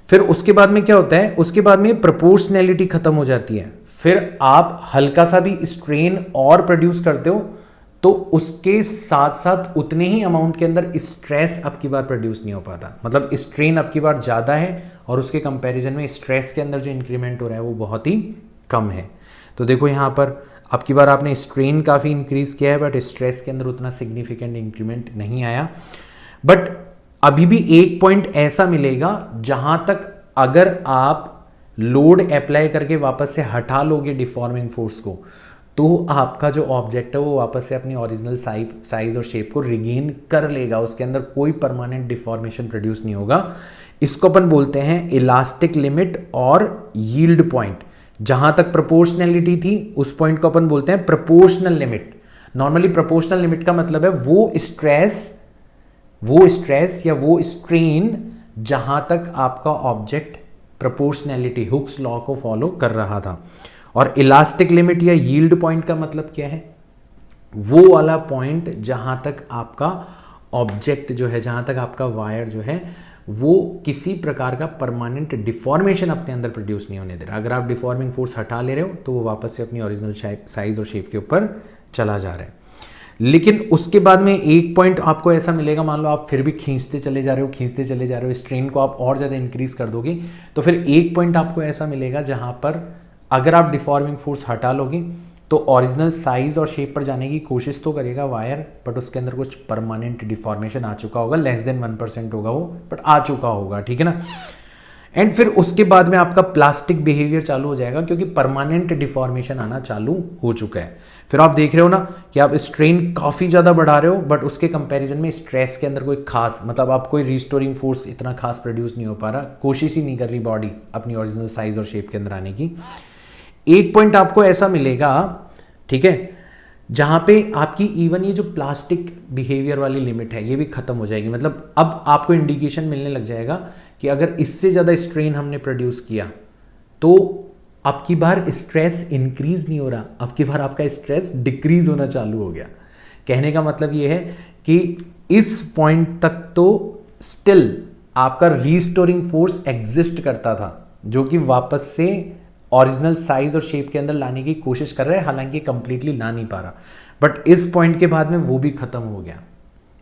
Speaker 1: फिर उसके बाद में क्या होता है, उसके बाद में प्रोपोर्शनैलिटी खत्म हो जाती है। फिर आप हल्का सा भी स्ट्रेन और प्रोड्यूस करते हो तो उसके साथ साथ उतने ही अमाउंट के अंदर स्ट्रेस अब की बार प्रोड्यूस नहीं हो पाता। मतलब स्ट्रेन अब की बार ज़्यादा है और उसके कंपैरिजन में स्ट्रेस के अंदर जो इंक्रीमेंट हो रहा है वो बहुत ही कम है। तो देखो यहाँ पर अब की बार आपने स्ट्रेन काफ़ी इंक्रीज किया है बट स्ट्रेस के अंदर उतना सिग्निफिकेंट इंक्रीमेंट नहीं आया। बट अभी भी एक पॉइंट ऐसा मिलेगा जहां तक अगर आप लोड अप्लाई करके वापस से हटा लोगे डिफॉर्मिंग फोर्स को तो आपका जो ऑब्जेक्ट है वो वापस से अपनी ओरिजिनल साइज और शेप को रिगेन कर लेगा। उसके अंदर कोई परमानेंट डिफॉर्मेशन प्रोड्यूस नहीं होगा। इसको अपन बोलते हैं इलास्टिक लिमिट और यील्ड पॉइंट। जहां तक प्रोपोर्शनैलिटी थी उस पॉइंट को अपन बोलते हैं proportional limit. Normally proportional limit का मतलब है वो स्ट्रेस या वो स्ट्रेन जहां तक आपका ऑब्जेक्ट प्रोपोर्शनैलिटी हुक्स लॉ को फॉलो कर रहा था। और इलास्टिक लिमिट या यील्ड पॉइंट का मतलब क्या है, वो वाला पॉइंट जहां तक आपका ऑब्जेक्ट जो है, जहां तक आपका वायर जो है वो किसी प्रकार का परमानेंट डिफॉर्मेशन अपने अंदर प्रोड्यूस नहीं होने दे रहा। अगर आप डिफॉर्मिंग फोर्स हटा ले रहे हो तो वो वापस से अपनी ओरिजिनल साइज और शेप के ऊपर चला जा रहा है। लेकिन उसके बाद में एक पॉइंट आपको ऐसा मिलेगा, मान लो आप फिर भी खींचते चले जा रहे हो, स्ट्रेन को आप और ज़्यादा इंक्रीज कर दोगे तो फिर एक पॉइंट आपको ऐसा मिलेगा जहां पर अगर आप डिफॉर्मिंग फोर्स हटा लोगे तो ओरिजिनल साइज और शेप पर जाने की कोशिश तो करेगा वायर, बट उसके अंदर कुछ परमानेंट डिफॉर्मेशन आ चुका होगा, लेस देन 1% होगा वो, बट आ चुका होगा, ठीक है ना। एंड फिर उसके बाद में आपका प्लास्टिक बिहेवियर चालू हो जाएगा क्योंकि परमानेंट डिफॉर्मेशन आना चालू हो चुका है। फिर आप देख रहे हो ना कि आप स्ट्रेन काफ़ी ज़्यादा बढ़ा रहे हो बट उसके कंपैरिजन में स्ट्रेस के अंदर कोई खास, मतलब आप कोई रिस्टोरिंग फोर्स इतना खास प्रोड्यूस नहीं हो पा रहा, कोशिश ही नहीं कर रही बॉडी अपनी ओरिजिनल साइज और शेप के अंदर आने की। एक पॉइंट आपको ऐसा मिलेगा, ठीक है, जहां पे आपकी इवन ये जो प्लास्टिक बिहेवियर वाली लिमिट है ये भी खत्म हो जाएगी। मतलब अब आपको इंडिकेशन मिलने लग जाएगा कि अगर इससे ज़्यादा स्ट्रेन हमने प्रोड्यूस किया तो अब की बार स्ट्रेस इंक्रीज नहीं हो रहा, अब की बार आपका स्ट्रेस डिक्रीज होना चालू हो गया। कहने का मतलब ये है कि इस पॉइंट तक तो स्टिल आपका रीस्टोरिंग फोर्स एग्जिस्ट करता था, जो कि वापस से ओरिजिनल साइज और शेप के अंदर लाने की कोशिश कर रहा है, हालांकि कंप्लीटली ला नहीं पा रहा। बट इस पॉइंट के बाद में वो भी खत्म हो गया।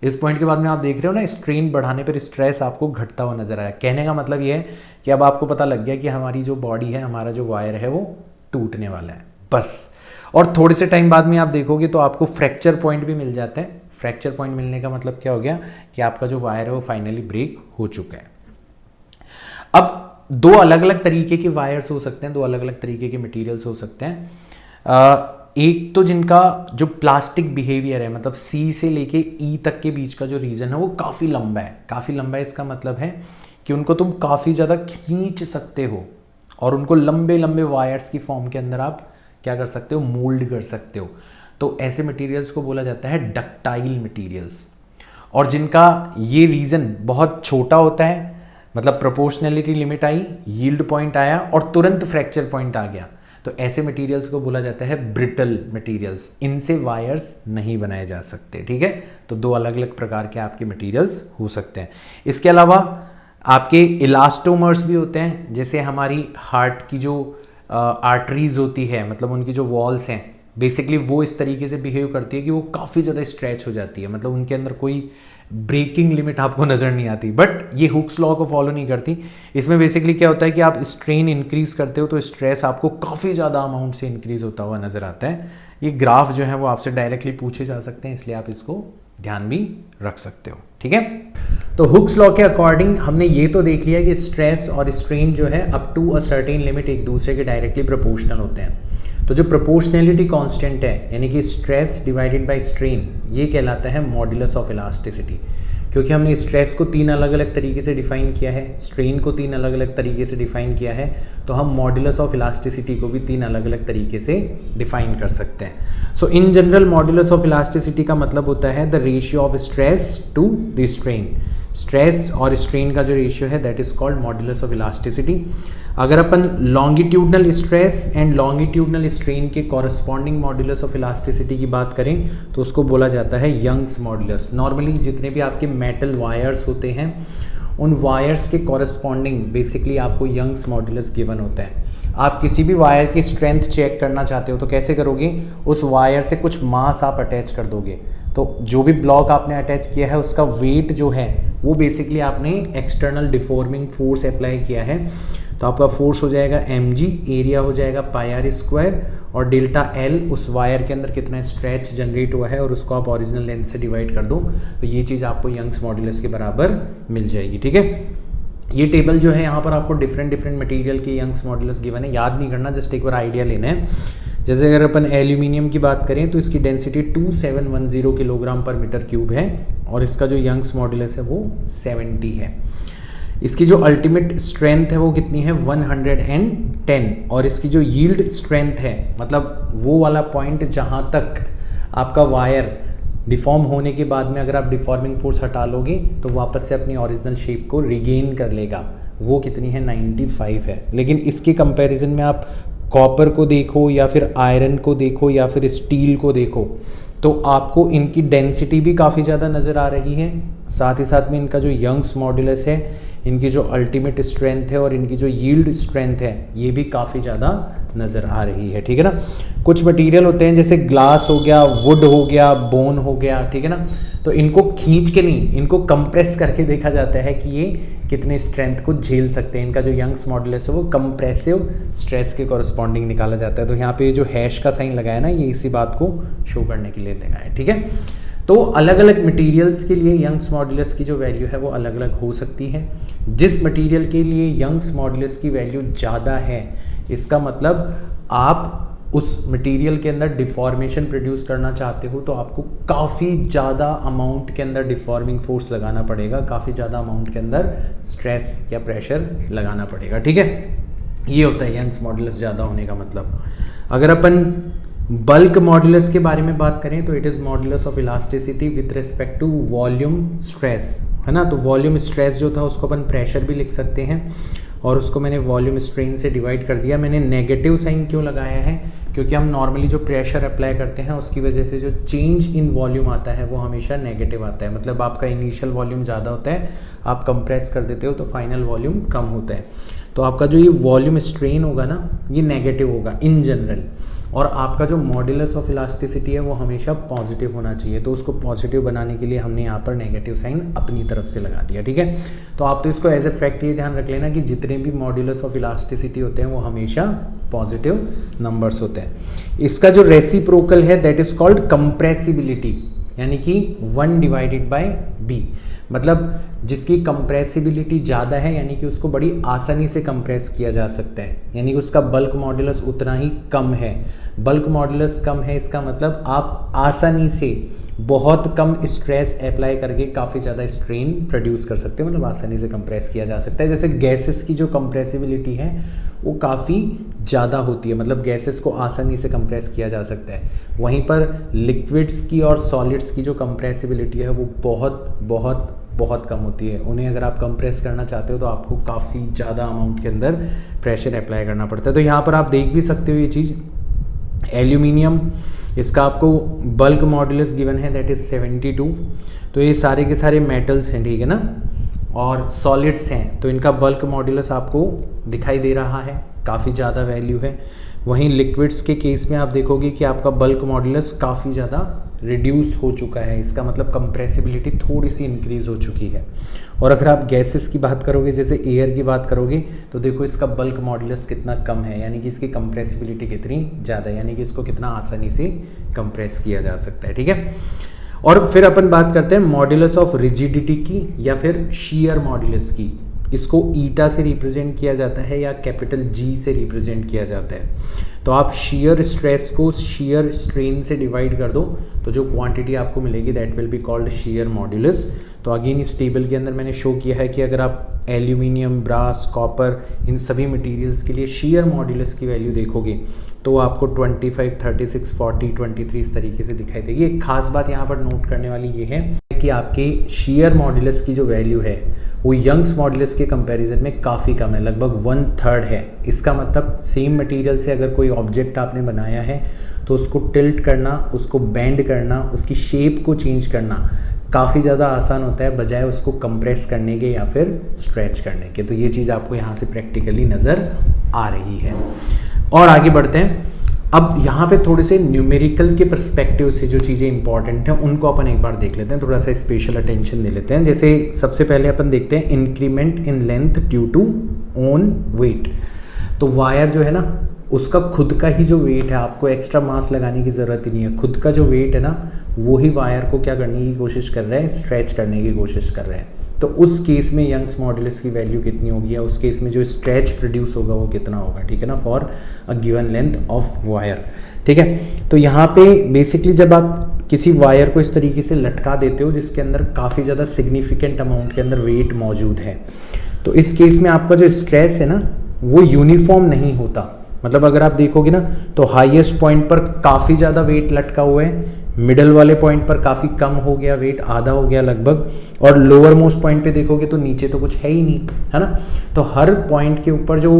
Speaker 1: इस पॉइंट के बाद में आप देख रहे हो ना, स्ट्रेन बढ़ाने पर स्ट्रेस आपको घटता हुआ नजर आया। कहने का मतलब ये है कि अब आपको पता लग गया कि हमारी जो बॉडी है, हमारा जो वायर है वो टूटने वाला है बस। और थोड़े से टाइम बाद में आप देखोगे तो आपको फ्रैक्चर पॉइंट भी मिल जाता है। फ्रैक्चर पॉइंट मिलने का मतलब क्या हो गया कि आपका जो वायर है वो फाइनली ब्रेक हो चुका है। अब दो अलग अलग तरीके के वायर्स हो सकते हैं, दो अलग अलग तरीके के मटेरियल्स हो सकते हैं। एक तो जिनका जो प्लास्टिक बिहेवियर है, मतलब सी से लेके ई तक के बीच का जो रीजन है वो काफ़ी लंबा है। काफ़ी लंबा है इसका मतलब है कि उनको तुम काफ़ी ज़्यादा खींच सकते हो और उनको लंबे लंबे वायर्स की फॉर्म के अंदर आप क्या कर सकते हो, मोल्ड कर सकते हो। तो ऐसे मटेरियल्स को बोला जाता है डक्टाइल मटेरियल्स। और जिनका ये रीजन बहुत छोटा होता है, मतलब प्रोपोर्शनैलिटी लिमिट आई, यील्ड पॉइंट आया और तुरंत फ्रैक्चर पॉइंट आ गया, तो ऐसे मटेरियल्स को बोला जाता है ब्रिटल मटेरियल्स। इनसे वायर्स नहीं बनाए जा सकते, ठीक है। तो दो अलग अलग प्रकार के आपके मटेरियल्स हो सकते हैं। इसके अलावा आपके इलास्टोमर्स भी होते हैं, जैसे हमारी हार्ट की जो आर्टरीज होती है, मतलब उनकी जो वॉल्स हैं, बेसिकली वो इस तरीके से बिहेव करती है कि वो काफ़ी ज़्यादा स्ट्रेच हो जाती है, मतलब उनके अंदर कोई ब्रेकिंग लिमिट आपको नज़र नहीं आती। बट ये हुक्स लॉ को फॉलो नहीं करती। इसमें बेसिकली क्या होता है कि आप स्ट्रेन इंक्रीज करते हो तो स्ट्रेस आपको काफ़ी ज़्यादा अमाउंट से इंक्रीज होता हुआ नज़र आता है। ये ग्राफ जो है वो आपसे डायरेक्टली पूछे जा सकते हैं, इसलिए आप इसको ध्यान भी रख सकते हो, ठीक है। तो हुक्स लॉ के अकॉर्डिंग हमने ये तो देख लिया कि स्ट्रेस और स्ट्रेन जो है up to a certain limit एक दूसरे के डायरेक्टली प्रोपोर्शनल होते हैं। तो जो प्रोपोर्शनैलिटी कांस्टेंट है, यानी कि स्ट्रेस डिवाइडेड बाय स्ट्रेन, ये कहलाता है मॉड्यूलस ऑफ इलास्टिसिटी। क्योंकि हमने स्ट्रेस को तीन अलग अलग तरीके से डिफाइन किया है, स्ट्रेन को तीन अलग अलग तरीके से डिफाइन किया है, तो हम मॉड्यूलस ऑफ इलास्टिसिटी को भी तीन अलग अलग तरीके से डिफाइन कर सकते हैं। So in general modulus of elasticity का मतलब होता है the ratio of stress to the strain. Stress और स्ट्रेन का जो रेशियो है that is called modulus of elasticity. अगर अपन longitudinal stress and longitudinal strain के कॉरस्पॉन्डिंग मॉड्यूलस ऑफ इलास्टिसिटी की बात करें तो उसको बोला जाता है यंग्स मॉड्यूलस। नॉर्मली जितने भी आपके मेटल वायर्स होते हैं उन वायर्स के कॉरस्पॉन्डिंग बेसिकली आपको यंग्स मॉड्यूलस गिवन होता है। आप किसी भी वायर की स्ट्रेंथ चेक करना चाहते हो तो कैसे करोगे, उस वायर से कुछ मास आप अटैच कर दोगे। तो जो भी ब्लॉक आपने अटैच किया है उसका वेट जो है वो बेसिकली आपने एक्सटर्नल डिफॉर्मिंग फोर्स अप्लाई किया है। तो आपका फोर्स हो जाएगा mg, एरिया हो जाएगा πr², और डेल्टा L उस वायर के अंदर कितना स्ट्रेच जनरेट हुआ है और उसको आप ओरिजिनल लेंथ से डिवाइड कर दो, तो ये चीज़ आपको यंग्स मॉड्यूलस के बराबर मिल जाएगी, ठीक है। ये टेबल जो है यहाँ पर आपको डिफरेंट डिफरेंट मटेरियल के यंग्स मॉड्यूलस गिवन है, याद नहीं करना, जस्ट एक बार आइडिया लेना है। जैसे अगर अपन एल्यूमिनियम की बात करें तो इसकी डेंसिटी 2710 किलोग्राम पर मीटर क्यूब है और इसका जो यंग्स मॉड्यूलस है वो 70 है। इसकी जो अल्टीमेट स्ट्रेंथ है वो कितनी है 110, और इसकी जो यील्ड स्ट्रेंथ है, मतलब वो वाला पॉइंट जहाँ तक आपका वायर डिफॉर्म होने के बाद में अगर आप डिफॉर्मिंग फोर्स हटा लोगे तो वापस से अपनी ओरिजिनल शेप को रिगेन कर लेगा, वो कितनी है 95 है। लेकिन इसके कंपैरिजन में आप कॉपर को देखो या फिर आयरन को देखो या फिर स्टील को देखो तो आपको इनकी डेंसिटी भी काफ़ी ज़्यादा नज़र आ रही है, साथ ही साथ में इनका जो यंग्स मॉड्यूलस है, इनकी जो अल्टीमेट स्ट्रेंथ है और इनकी जो यील्ड स्ट्रेंथ है ये भी काफ़ी ज़्यादा नज़र आ रही है, ठीक है ना। कुछ मटेरियल होते हैं जैसे ग्लास हो गया, वुड हो गया, बोन हो गया, ठीक है ना, तो इनको खींच के नहीं, इनको कंप्रेस करके देखा जाता है कि ये कितने स्ट्रेंथ को झेल सकते हैं। इनका जो यंग्स मॉड्यूलस है वो कंप्रेसिव स्ट्रेस के कॉरस्पॉन्डिंग निकाला जाता है। तो यहाँ पे जो हैश का साइन लगाया ना, ये इसी बात को शो करने के लिए लगाया है, ठीक है। तो अलग अलग मटेरियल्स के लिए यंग्स मॉड्यूलस की जो वैल्यू है वो अलग अलग हो सकती है। जिस मटेरियल के लिए यंग्स मॉड्यूलस की वैल्यू ज़्यादा है, इसका मतलब आप उस मटेरियल के अंदर डिफॉर्मेशन प्रोड्यूस करना चाहते हो तो आपको काफ़ी ज़्यादा अमाउंट के अंदर डिफॉर्मिंग फोर्स लगाना पड़ेगा, काफ़ी ज़्यादा अमाउंट के अंदर स्ट्रेस या प्रेशर लगाना पड़ेगा, ठीक है। ये होता है यंग्स मॉड्यूलस ज़्यादा होने का मतलब। अगर अपन बल्क मॉड्यूलस के बारे में बात करें तो it is modulus of elasticity with respect to volume stress, है ना। तो वॉल्यूम स्ट्रेस जो था उसको अपन प्रेशर भी लिख सकते हैं और उसको मैंने वॉल्यूम स्ट्रेन से डिवाइड कर दिया। मैंने नेगेटिव साइन क्यों लगाया है, क्योंकि हम नॉर्मली जो प्रेशर अप्लाई करते हैं उसकी वजह से जो चेंज इन वॉल्यूम आता है वो हमेशा नेगेटिव आता है। मतलब आपका इनिशियल वॉल्यूम ज़्यादा होता है, आप कंप्रेस कर देते हो तो फाइनल वॉल्यूम कम होता है। तो आपका जो ये वॉल्यूम स्ट्रेन होगा ना, ये नेगेटिव होगा इन जनरल, और आपका जो मॉड्यूलस ऑफ इलास्टिसिटी है वो हमेशा पॉजिटिव होना चाहिए। तो उसको पॉजिटिव बनाने के लिए हमने यहाँ पर नेगेटिव साइन अपनी तरफ से लगा दिया, ठीक है। तो आप तो इसको एज ए फैक्ट ये ध्यान रख लेना कि जितने भी मॉड्यूलस ऑफ इलास्टिसिटी होते हैं वो हमेशा पॉजिटिव नंबर्स होते हैं। इसका जो रेसिप्रोकल है दैट इज कॉल्ड कंप्रेसिबिलिटी, यानी कि 1 डिवाइडेड बाय b, मतलब जिसकी कंप्रेसिबिलिटी ज़्यादा है यानी कि उसको बड़ी आसानी से कंप्रेस किया जा सकता है, यानी कि उसका बल्क मॉड्यूलस उतना ही कम है। बल्क मॉड्यूलस कम है इसका मतलब आप आसानी से बहुत कम स्ट्रेस अप्लाई करके काफ़ी ज़्यादा स्ट्रेन प्रोड्यूस कर सकते हैं, मतलब आसानी से कंप्रेस किया जा सकता है। जैसे गैसेस की जो कंप्रेसिबिलिटी है वो काफ़ी ज़्यादा होती है, मतलब गैसेस को आसानी से कंप्रेस किया जा सकता है। वहीं पर लिक्विड्स की और सॉलिड्स की जो कंप्रेसिबिलिटी है वो बहुत बहुत बहुत कम होती है। उन्हें अगर आप कंप्रेस करना चाहते हो तो आपको काफ़ी ज़्यादा अमाउंट के अंदर प्रेशर अप्लाई करना पड़ता है। तो यहाँ पर आप देख भी सकते हो ये चीज़, एल्यूमिनियम, इसका आपको बल्क मॉड्यूलस गिवन है दैट इज़ 72। तो ये सारे के सारे मेटल्स हैं, ठीक है ना, और सॉलिड्स हैं, तो इनका बल्क मॉड्यूलस आपको दिखाई दे रहा है, काफ़ी ज़्यादा वैल्यू है। वहीं लिक्विड्स के केस में आप देखोगे कि आपका बल्क मॉड्यूलस काफ़ी ज़्यादा रिड्यूस हो चुका है, इसका मतलब कंप्रेसिबिलिटी थोड़ी सी इंक्रीज़ हो चुकी है। और अगर आप गैसेस की बात करोगे, जैसे एयर की बात करोगे, तो देखो इसका बल्क मॉड्यूलस कितना कम है, यानी कि इसकी कंप्रेसिबिलिटी कितनी ज़्यादा है, यानी कि इसको कितना आसानी से कंप्रेस किया जा सकता है, ठीक है। और फिर अपन बात करते हैं मॉड्यूलस ऑफ रिजिडिटी की या फिर शियर मॉड्यूलस की। इसको ईटा से रिप्रेजेंट किया जाता है या कैपिटल जी से रिप्रेजेंट किया जाता है। तो आप शियर स्ट्रेस को शियर स्ट्रेन से डिवाइड कर दो तो जो क्वांटिटी आपको मिलेगी that will be called shear modulus. तो अगेन इस टेबल के अंदर मैंने शो किया है कि अगर आप एल्यूमिनियम, ब्रास, कॉपर, इन सभी मटेरियल्स के लिए शियर मॉड्यूलस की वैल्यू देखोगे तो आपको 25, 36, 40, 23 इस तरीके से दिखाई देगी। एक खास बात यहाँ पर नोट करने वाली ये है कि आपके शियर मॉड्यूलस की जो वैल्यू है वो यंग्स मॉड्यूलस के कंपैरिजन में काफ़ी कम है, लगभग 1/3 है। इसका मतलब सेम मटेरियल से अगर कोई ऑब्जेक्ट आपने बनाया है तो उसको टिल्ट करना, उसको बेंड करना, उसकी शेप को चेंज करना काफ़ी ज़्यादा आसान होता है बजाय उसको कंप्रेस करने के या फिर स्ट्रेच करने के। तो ये चीज़ आपको यहाँ से प्रैक्टिकली नज़र आ रही है। और आगे बढ़ते हैं। अब यहाँ पे थोड़े से न्यूमेरिकल के पर्सपेक्टिव से जो चीज़ें इंपॉर्टेंट हैं उनको अपन एक बार देख लेते हैं, थोड़ा सा स्पेशल अटेंशन दे लेते हैं। जैसे सबसे पहले अपन देखते हैं increment in length due to own weight. तो वायर जो है ना उसका खुद का ही जो वेट है, आपको एक्स्ट्रा मास लगाने की ज़रूरत ही नहीं है, खुद का जो वेट है ना वो ही वायर को क्या करने की कोशिश कर रहे हैं, स्ट्रेच करने की कोशिश कर रहे हैं। तो उस केस में यंग्स मॉड्यूलस की वैल्यू कितनी होगी या उस केस में जो स्ट्रेच प्रोड्यूस होगा वो कितना होगा, ठीक है ना, for a given length of wire, ठीक है। तो यहाँ पे बेसिकली जब आप किसी वायर को इस तरीके से लटका देते हो जिसके अंदर काफ़ी ज़्यादा सिग्निफिकेंट अमाउंट के अंदर वेट मौजूद है, तो इस केस में आपका जो स्ट्रेस है ना वो यूनिफॉर्म नहीं होता। मतलब अगर आप देखोगे ना तो हाईएस्ट पॉइंट पर काफ़ी ज़्यादा वेट लटका हुआ है, मिडल वाले पॉइंट पर काफ़ी कम हो गया वेट, आधा हो गया लगभग, और लोअर मोस्ट पॉइंट पे देखोगे तो नीचे तो कुछ है ही नहीं, है ना। तो हर पॉइंट के ऊपर जो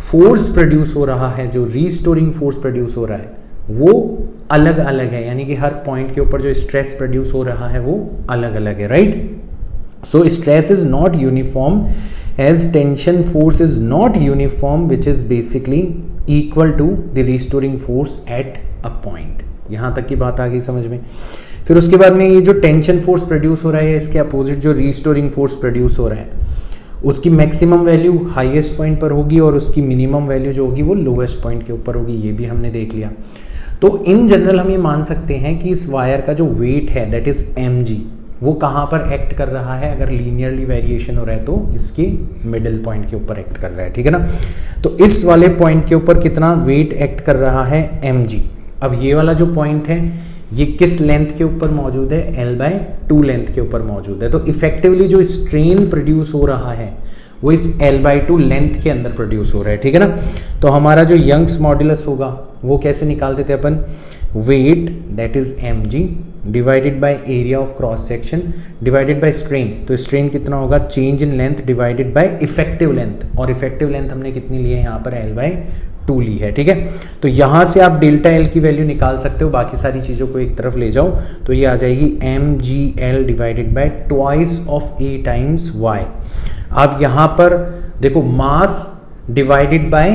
Speaker 1: फोर्स प्रोड्यूस हो रहा है, जो रीस्टोरिंग फोर्स प्रोड्यूस हो रहा है वो अलग अलग है, यानी कि हर पॉइंट के ऊपर जो स्ट्रेस प्रोड्यूस हो रहा है वो अलग अलग है, right. So stress is not uniform as tension force is not uniform which is basically equal to the restoring force at a point। यहाँ तक की बात आ गई समझ में। फिर उसके बाद में ये जो टेंशन फोर्स प्रोड्यूस हो रहा है इसके अपोजिट जो रीस्टोरिंग फोर्स प्रोड्यूस हो रहा है उसकी मैक्सिमम वैल्यू हाईएस्ट पॉइंट पर होगी और उसकी मिनिमम वैल्यू जो होगी वो लोएस्ट पॉइंट के ऊपर होगी, ये भी हमने देख लिया। तो इन जनरल हम ये मान सकते हैं कि इस वायर का जो वेट है दैट इज mg वो कहाँ पर एक्ट कर रहा है, अगर लीनियरली वेरिएशन हो रहा है तो इसके मिडिल पॉइंट के ऊपर एक्ट कर रहा है, ठीक है ना। तो इस वाले पॉइंट के ऊपर कितना वेट एक्ट कर रहा है mg। अब ये वाला जो पॉइंट है ये किस लेंथ के ऊपर मौजूद है, L/2 लेंथ के ऊपर मौजूद है। तो इफेक्टिवली जो स्ट्रेन प्रोड्यूस हो रहा है वो इस L/2 लेंथ के अंदर प्रोड्यूस हो रहा है, ठीक है ना। तो हमारा जो यंग्स मॉड्यूलस होगा वो कैसे निकाल देते हैं अपन, weight that is mg divided by area of cross section divided by strain. तो स्ट्रेन कितना होगा, change in length divided by effective length, और इफेक्टिव लेंथ हमने कितनी ली है यहाँ पर L/2 ली है, ठीक है। तो यहाँ से आप डेल्टा L की वैल्यू निकाल सकते हो, बाकी सारी चीज़ों को एक तरफ ले जाओ तो ये आ जाएगी mgL divided by twice of A times Y। आप यहाँ पर देखो मास डिवाइडेड बाय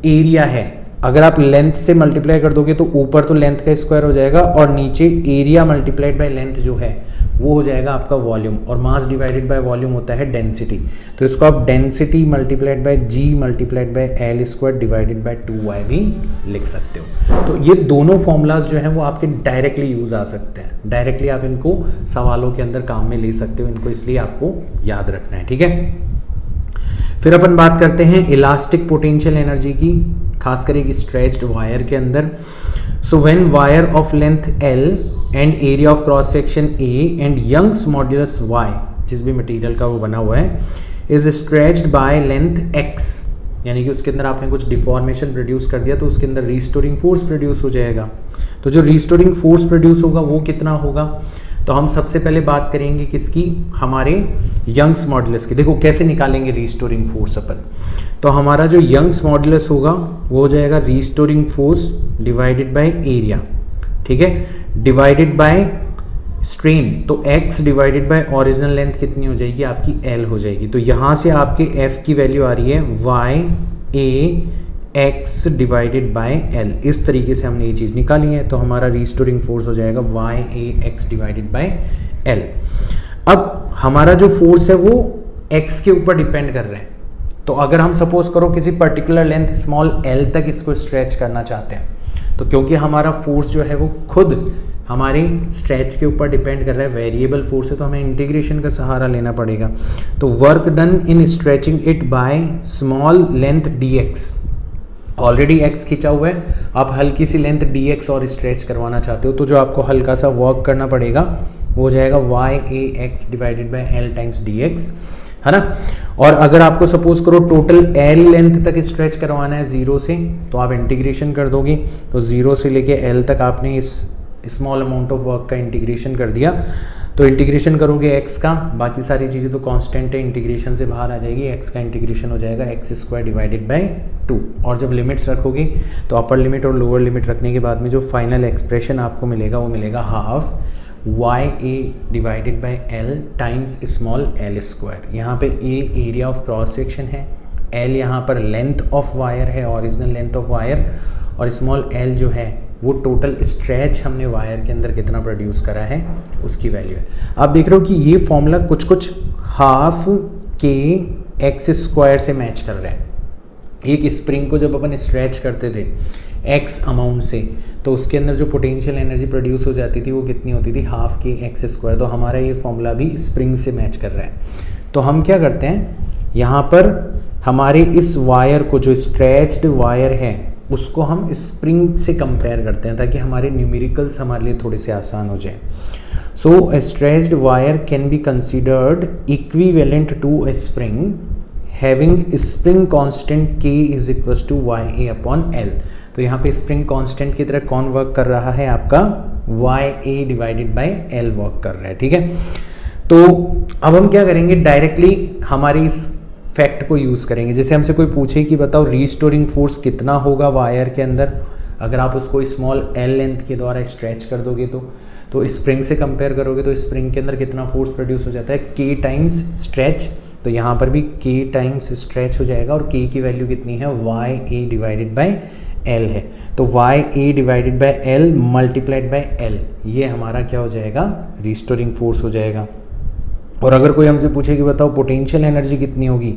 Speaker 1: एरिया है। अगर आप लेंथ से मल्टीप्लाई कर दोगे तो ऊपर तो लेंथ का स्क्वायर हो जाएगा और नीचे एरिया मल्टीप्लाइड बाय लेंथ जो है वो हो जाएगा आपका वॉल्यूम, और मास डिवाइडेड बाय वॉल्यूम होता है डेंसिटी। तो इसको आप density multiplied by g multiplied by L square divided by 2y भी लिख सकते हो। तो ये दोनों फॉर्मूलाज जो हैं वो आपके डायरेक्टली यूज आ सकते हैं, डायरेक्टली आप इनको सवालों के अंदर काम में ले सकते हो, इनको इसलिए आपको याद रखना है, ठीक है। फिर अपन बात करते हैं इलास्टिक पोटेंशियल एनर्जी की, खासकर एक स्ट्रेच्ड वायर के अंदर। So when wire of length L and area of cross section A and Young's modulus Y, जिस भी मटेरियल का वो बना हुआ है, is stretched by length X, यानी कि उसके अंदर आपने कुछ डिफॉर्मेशन प्रोड्यूस कर दिया तो उसके अंदर रिस्टोरिंग फोर्स प्रोड्यूस हो जाएगा। तो जो रिस्टोरिंग फोर्स प्रोड्यूस होगा वो कितना होगा, तो हम सबसे पहले बात करेंगे किसकी, हमारे यंग्स मॉड्यूलस की। देखो कैसे निकालेंगे रिस्टोरिंग फोर्स अपन, तो हमारा जो यंग्स मॉड्यूलस होगा वो हो जाएगा restoring force divided by area, ठीक है, डिवाइडेड बाय स्ट्रेन। तो x divided by original length कितनी हो जाएगी आपकी, L हो जाएगी। तो यहाँ से आपके f की वैल्यू आ रही है y(a)x डिवाइडेड बाय L। इस तरीके से हमने ये चीज़ निकाली है, तो हमारा रिस्टोरिंग फोर्स हो जाएगा y(a)x डिवाइडेड बाय L। अब हमारा जो फोर्स है वो x के ऊपर डिपेंड कर रहा है। तो अगर हम सपोज करो किसी पर्टिकुलर लेंथ स्मॉल l तक इसको स्ट्रेच करना चाहते हैं, तो क्योंकि हमारा फोर्स जो है वो खुद हमारे स्ट्रेच के ऊपर डिपेंड कर रहा है, वेरिएबल फोर्स है, तो हमें इंटीग्रेशन का सहारा लेना पड़ेगा। तो work done in stretching it by small length dx, already x खींचा हुआ है, आप हल्की सी लेंथ dx और स्ट्रेच करवाना चाहते हो, तो जो आपको हल्का सा वर्क करना पड़ेगा वो हो जाएगा y(a)x divided by L times dx, है ना। और अगर आपको सपोज करो टोटल L लेंथ तक स्ट्रेच करवाना है 0 से, तो आप इंटीग्रेशन कर दोगे, तो 0 से लेके L तक आपने इस स्मॉल अमाउंट ऑफ वर्क का इंटीग्रेशन कर दिया। तो इंटीग्रेशन करोगे x का, बाकी सारी चीज़ें तो कांस्टेंट है, इंटीग्रेशन से बाहर आ जाएगी, x का इंटीग्रेशन हो जाएगा x² डिवाइडेड बाय 2। और जब लिमिट्स रखोगे तो अपर लिमिट और लोअर लिमिट रखने के बाद में जो फाइनल एक्सप्रेशन आपको मिलेगा वो मिलेगा half y(a) divided by L times small L²। यहाँ पे a area of cross section है, L यहाँ पर लेंथ ऑफ वायर है, ओरिजिनल लेंथ ऑफ वायर, और स्मॉल l जो है वो टोटल स्ट्रेच हमने वायर के अंदर कितना प्रोड्यूस करा है उसकी वैल्यू है। आप देख रहे हो कि ये फॉर्मूला कुछ कुछ हाफ के x² से मैच कर रहा है। एक स्प्रिंग को जब अपन स्ट्रेच करते थे x अमाउंट से, तो उसके अंदर जो पोटेंशियल एनर्जी प्रोड्यूस हो जाती थी वो कितनी होती थी, हाफ के x²। तो हमारा ये फॉर्मूला भी स्प्रिंग से मैच कर रहा है। तो हम क्या करते हैं, यहाँ पर हमारे इस वायर को, जो स्ट्रेच्ड वायर है, उसको हम स्प्रिंग से कंपेयर करते हैं ताकि हमारे न्यूमेरिकल्स हमारे लिए थोड़े से आसान हो जाए। So a stretched wire can be considered equivalent to a spring having spring constant k is equal to y(a)/L। तो यहाँ पे स्प्रिंग कांस्टेंट की तरह कौन वर्क कर रहा है, आपका y(a) divided by L work कर रहा है, ठीक है। तो अब हम क्या करेंगे, डायरेक्टली हमारी इस फैक्ट को यूज़ करेंगे। जैसे हमसे कोई पूछे कि बताओ रिस्टोरिंग फोर्स कितना होगा वायर के अंदर, अगर आप उसको स्मॉल L लेंथ के द्वारा स्ट्रेच कर दोगे तो स्प्रिंग से कंपेयर करोगे तो स्प्रिंग के अंदर कितना फोर्स प्रोड्यूस हो जाता है, k टाइम्स स्ट्रेच। तो यहाँ पर भी k टाइम्स स्ट्रेच हो जाएगा, और k की वैल्यू कितनी है, y(a) डिवाइडेड बाय L है। तो y(a) divided by L multiplied by L, ये हमारा क्या हो जाएगा, रिस्टोरिंग फोर्स हो जाएगा। और अगर कोई हमसे पूछे कि बताओ पोटेंशियल एनर्जी कितनी होगी,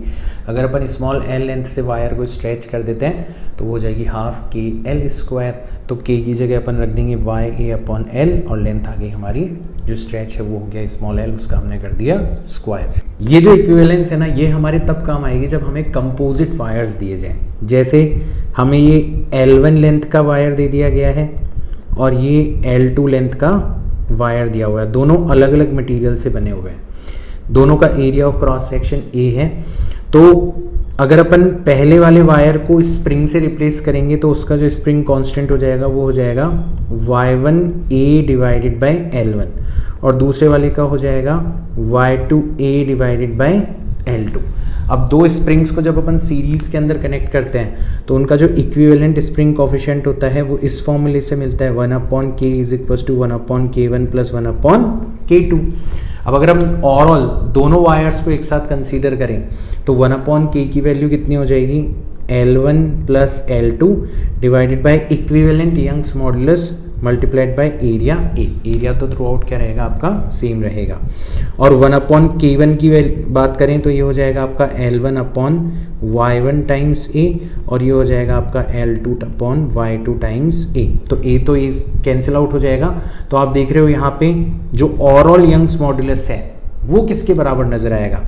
Speaker 1: अगर अपन स्मॉल L लेंथ से वायर को स्ट्रेच कर देते हैं तो वो हो जाएगी हाफ के L²। तो k की जगह अपन रख देंगे y(a)/L, और लेंथ आ गई हमारी, जो स्ट्रेच है वो हो गया स्मॉल l, उसका हमने कर दिया स्क्वायर। ये जो इक्विवेलेंस है ना, ये हमारे तब काम आएगी जब हमें कंपोजिट वायर्स दिए जाएँ। जैसे हमें ये L1 लेंथ का वायर दे दिया गया है और ये L2 लेंथ का वायर दिया हुआ है, दोनों अलग अलग मटेरियल से बने हुए हैं, दोनों का area of cross section A है। तो अगर अपन पहले वाले वायर को स्प्रिंग से रिप्लेस करेंगे तो उसका जो स्प्रिंग कांस्टेंट हो जाएगा वो हो जाएगा y(1)(a) डिवाइडेड बाय L1, और दूसरे वाले का हो जाएगा y(2)(a) डिवाइडेड बाय L2। अब दो स्प्रिंग्स को जब अपन सीरीज़ के अंदर कनेक्ट करते हैं तो उनका जो इक्विवेलेंट स्प्रिंग कोफिशिएंट होता है वो इस फॉर्मूले से मिलता है, 1/k is equal to 1/k1 plus 1/k2। अब अगर हम ओवरऑल दोनों वायर्स को एक साथ कंसीडर करें तो 1/k की वैल्यू कितनी हो जाएगी, L1 plus L2 divided by equivalent Young's modulus multiplied by area A. Area तो थ्रू आउट क्या रहेगा आपका, सेम रहेगा। और 1/K1 की बात करें तो ये हो जाएगा आपका L1/Y1 टाइम्स ए, और ये हो जाएगा आपका L2/Y2 टाइम्स ए। तो ए तो इस कैंसिल आउट हो जाएगा। तो आप देख रहे हो यहाँ पे जो ओवरऑल यंग्स मॉडुलस है वो किसके बराबर नजर आएगा,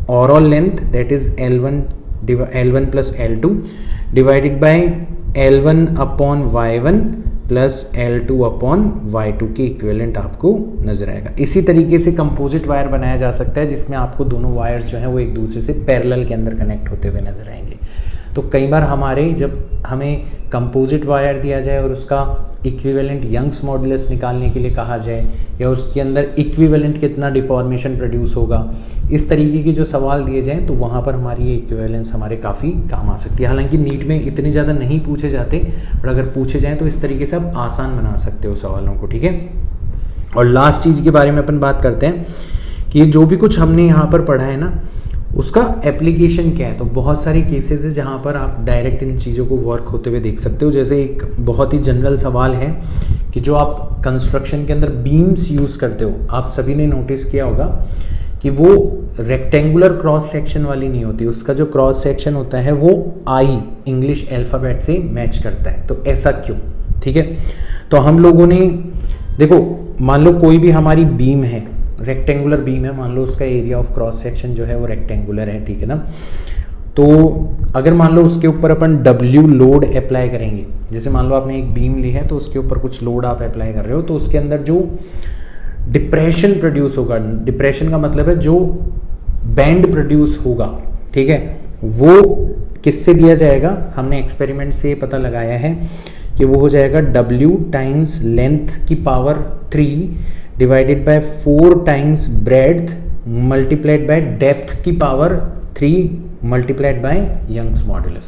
Speaker 1: overall length that is L1 plus L2 divided bye L1/Y1 plus L2/Y2 के इक्विवेलेंट आपको नजर आएगा। इसी तरीके से कंपोजिट वायर बनाया जा सकता है जिसमें आपको दोनों वायर्स जो हैं वो एक दूसरे से पैरेलल के अंदर कनेक्ट होते हुए नजर आएंगे। तो कई बार जब हमें कंपोजिट वायर दिया जाए और उसका इक्विवेलेंट यंग्स मॉडुलस निकालने के लिए कहा जाए, या उसके अंदर इक्विवेलेंट कितना डिफॉर्मेशन प्रोड्यूस होगा, इस तरीके के जो सवाल दिए जाएं तो वहाँ पर हमारी ये इक्विवेलेंस हमारे काफ़ी काम आ सकती है। हालांकि नीट में इतने ज़्यादा नहीं पूछे जाते, पर अगर पूछे जाएँ तो इस तरीके से आप आसान बना सकते हो सवालों को, ठीक है। और लास्ट चीज़ के बारे में अपन बात करते हैं कि जो भी कुछ हमने यहाँ पर पढ़ा है ना, उसका एप्लीकेशन क्या है। तो बहुत सारे केसेस है जहाँ पर आप डायरेक्ट इन चीज़ों को वर्क होते हुए देख सकते हो। जैसे एक बहुत ही जनरल सवाल है कि जो आप कंस्ट्रक्शन के अंदर बीम्स यूज़ करते हो, आप सभी ने नोटिस किया होगा कि वो रेक्टेंगुलर क्रॉस सेक्शन वाली नहीं होती, उसका जो क्रॉस सेक्शन होता है वो आई इंग्लिश अल्फ़ाबेट से मैच करता है। तो ऐसा क्यों, ठीक है। तो हम लोगों ने देखो, मान लो कोई भी हमारी बीम है, रेक्टेंगुलर बीम है, मान लो उसका एरिया ऑफ क्रॉस सेक्शन जो है वो रेक्टेंगुलर है, ठीक है ना। तो अगर मान लो उसके ऊपर अपन W लोड अप्लाई करेंगे, जैसे मान लो आपने एक बीम ली है तो उसके ऊपर कुछ लोड आप अप्लाई कर रहे हो, तो उसके अंदर जो डिप्रेशन प्रोड्यूस होगा, डिप्रेशन का मतलब है जो बैंड प्रोड्यूस होगा, ठीक है, वो किससे दिया जाएगा। हमने एक्सपेरिमेंट से पता लगाया है कि वो हो जाएगा W टाइम्स लेंथ की power 3 divided by 4 times breadth multiplied by depth की power 3 multiplied by Young's modulus.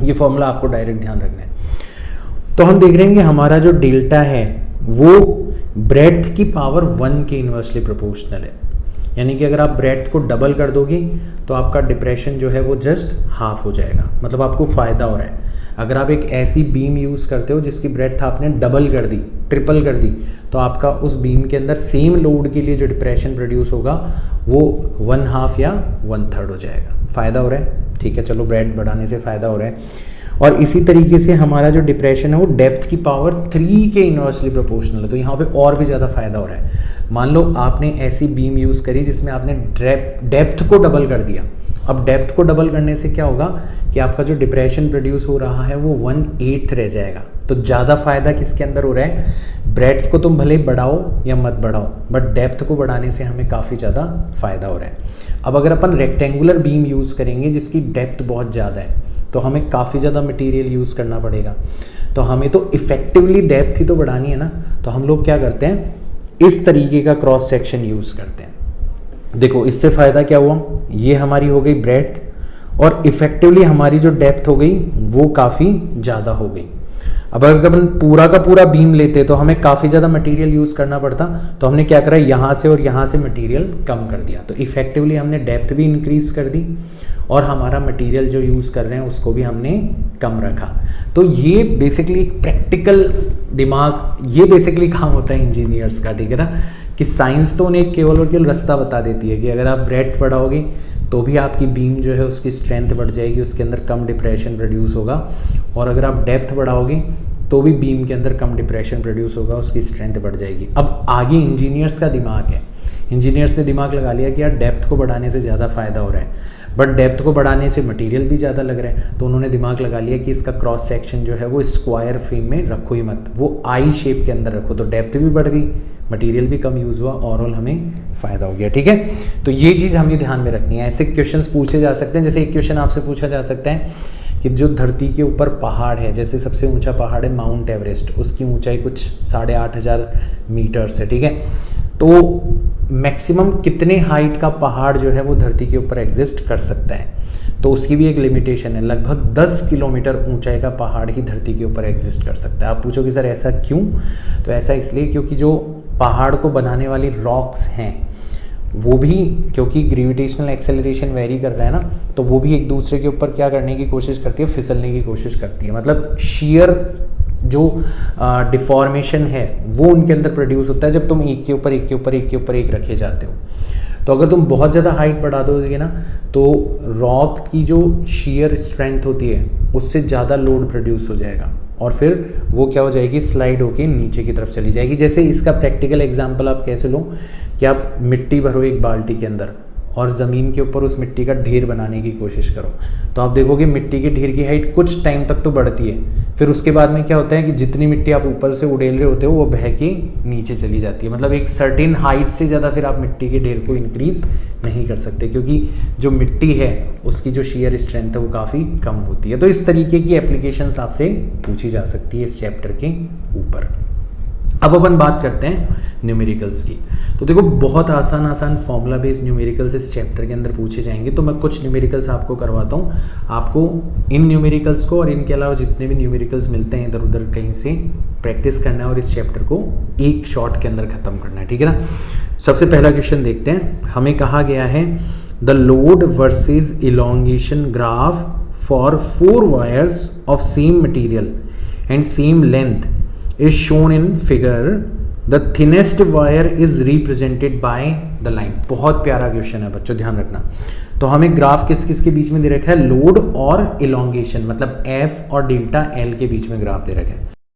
Speaker 1: ये फॉर्मूला आपको डायरेक्ट ध्यान रखना है। तो हम देख रहे हैं कि हमारा जो डेल्टा है वो ब्रेड्थ की पावर 1 के इन्वर्सली प्रोपोर्शनल है। यानी कि अगर आप ब्रेड्थ को डबल कर दोगे तो आपका डिप्रेशन जो है वो जस्ट हाफ हो जाएगा, मतलब आपको फ़ायदा हो रहा है। अगर आप एक ऐसी बीम यूज़ करते हो जिसकी ब्रेड्थ आपने डबल कर दी, ट्रिपल कर दी, तो आपका उस बीम के अंदर सेम लोड के लिए जो डिप्रेशन प्रोड्यूस होगा वो 1/2 या 1/3 हो जाएगा। फ़ायदा हो रहा है, ठीक है, चलो ब्रेड्थ बढ़ाने से फ़ायदा हो रहा है। और इसी तरीके से हमारा जो डिप्रेशन है वो डेप्थ की पावर 3 के इन्वर्सली प्रोपोर्शनल है, तो यहाँ पे और भी ज़्यादा फ़ायदा हो रहा है। मान लो आपने ऐसी बीम यूज़ करी जिसमें आपने डेप्थ को डबल कर दिया। अब डेप्थ को डबल करने से क्या होगा कि आपका जो डिप्रेशन प्रोड्यूस हो रहा है वो 1/8 रह जाएगा। तो ज़्यादा फ़ायदा किसके अंदर हो रहा है, ब्रेड्थ को तुम भले बढ़ाओ या मत बढ़ाओ, बट डेप्थ को बढ़ाने से हमें काफ़ी ज़्यादा फ़ायदा हो रहा है। अब अगर अपन रेक्टेंगुलर बीम यूज़ करेंगे जिसकी डेप्थ बहुत ज़्यादा है, तो हमें काफ़ी ज़्यादा मटेरियल यूज़ करना पड़ेगा। तो हमें तो इफ़ेक्टिवली डेप्थ ही तो बढ़ानी है ना। तो हम लोग क्या करते हैं, इस तरीके का क्रॉस सेक्शन यूज़ करते हैं। देखो इससे फ़ायदा क्या हुआ, ये हमारी हो गई ब्रेड्थ, और इफ़ेक्टिवली हमारी जो डेप्थ हो गई वो काफ़ी ज़्यादा हो गई। अब अगर अपन पूरा का पूरा बीम लेते तो हमें काफ़ी ज़्यादा मटेरियल यूज़ करना पड़ता, तो हमने क्या करा, यहाँ से और यहाँ से मटेरियल कम कर दिया। तो इफ़ेक्टिवली हमने डेप्थ भी इंक्रीज़ कर दी और हमारा मटेरियल जो यूज़ कर रहे हैं उसको भी हमने कम रखा। तो ये बेसिकली प्रैक्टिकल दिमाग, ये बेसिकली काम होता है इंजीनियर्स का, ठीक है ना। कि साइंस तो उन्हें केवल और केवल रास्ता बता देती है कि अगर आप ब्रेड्थ बढ़ाओगे तो भी आपकी बीम जो है उसकी स्ट्रेंथ बढ़ जाएगी, उसके अंदर कम डिप्रेशन प्रोड्यूस होगा, और अगर आप डेप्थ बढ़ाओगे तो भी बीम के अंदर कम डिप्रेशन प्रोड्यूस होगा, उसकी स्ट्रेंथ बढ़ जाएगी। अब आगे इंजीनियर्स का दिमाग है, इंजीनियर्स ने दिमाग लगा लिया कि यार डेप्थ को बढ़ाने से ज़्यादा फ़ायदा हो रहा है, बट डेप्थ को बढ़ाने से मटेरियल भी ज़्यादा लग रहा है, तो उन्होंने दिमाग लगा लिया कि इसका क्रॉस सेक्शन जो है वो स्क्वायर फ्रेम में रखो ही मत, वो आई शेप के अंदर रखो। तो डेप्थ भी बढ़ गई, मटेरियल भी कम यूज़ हुआ, ओवरऑल हमें फ़ायदा हो गया, ठीक है। तो ये चीज़ हमें ध्यान में रखनी है। ऐसे क्वेश्चंस पूछे जा सकते हैं, जैसे एक क्वेश्चन आपसे पूछा जा सकता है कि जो धरती के ऊपर पहाड़ है, जैसे सबसे ऊंचा पहाड़ है माउंट एवरेस्ट, उसकी ऊंचाई कुछ 8,500 मीटर्स है, ठीक है। तो मैक्सिमम कितने हाइट का पहाड़ जो है वो धरती के ऊपर एग्जिस्ट कर सकता है, तो उसकी भी एक लिमिटेशन है। लगभग 10 किलोमीटर ऊंचाई का पहाड़ ही धरती के ऊपर एग्जिस्ट कर सकता है। आप पूछोगे सर ऐसा क्यों, तो ऐसा इसलिए क्योंकि जो पहाड़ को बनाने वाली रॉक्स हैं वो भी क्योंकि ग्रेविटेशनल एक्सेलरेशन वेरी कर रहा है ना, तो वो भी एक दूसरे के ऊपर क्या करने की कोशिश करती है, फिसलने की कोशिश करती है। मतलब शियर जो डिफॉर्मेशन है वो उनके अंदर प्रोड्यूस होता है जब तुम एक के ऊपर एक के ऊपर एक के ऊपर एक रखे जाते हो। तो अगर तुम बहुत ज़्यादा हाइट बढ़ा दोगे ना, तो रॉक की जो शियर स्ट्रेंथ होती है उससे ज़्यादा लोड प्रोड्यूस हो जाएगा और फिर वो क्या हो जाएगी, स्लाइड होके नीचे की तरफ चली जाएगी। जैसे इसका प्रैक्टिकल एग्जांपल आप कैसे लो कि आप मिट्टी भरो एक बाल्टी के अंदर और ज़मीन के ऊपर उस मिट्टी का ढेर बनाने की कोशिश करो, तो आप देखोगे मिट्टी के ढेर की हाइट कुछ टाइम तक तो बढ़ती है, फिर उसके बाद में क्या होता है कि जितनी मिट्टी आप ऊपर से उड़ेल रहे होते हो वो बह के नीचे चली जाती है। मतलब एक सर्टेन हाइट से ज़्यादा फिर आप मिट्टी के ढेर को इंक्रीज़ नहीं कर सकते, क्योंकि जो मिट्टी है उसकी जो शियर स्ट्रेंथ है वो काफ़ी कम होती है। तो इस तरीके की एप्लीकेशंस आपसे पूछी जा सकती है इस चैप्टर के ऊपर। अब अपन बात करते हैं न्यूमेरिकल्स की। तो देखो बहुत आसान फॉर्मूला बेस्ड न्यूमेरिकल्स इस चैप्टर के अंदर पूछे जाएंगे, तो मैं कुछ न्यूमेरिकल्स आपको करवाता हूँ। आपको इन न्यूमेरिकल्स को और इनके अलावा जितने भी न्यूमेरिकल्स मिलते हैं इधर उधर कहीं से प्रैक्टिस करना है और इस चैप्टर को एक शॉट के अंदर खत्म करना है, ठीक है ना। सबसे पहला क्वेश्चन देखते हैं। हमें कहा गया है the load versus elongation graph for 4 wires of same material and same length is shown in figure, the thinnest wire is represented by the line। बहुत प्यारा क्वेश्चन है बच्चों, ध्यान रखना। तो हमें ग्राफ किस किस के बीच में दे रखा है, लोड और इलोंगेशन, मतलब एफ और डेल्टा एल के बीच में ग्राफ दे रखा है।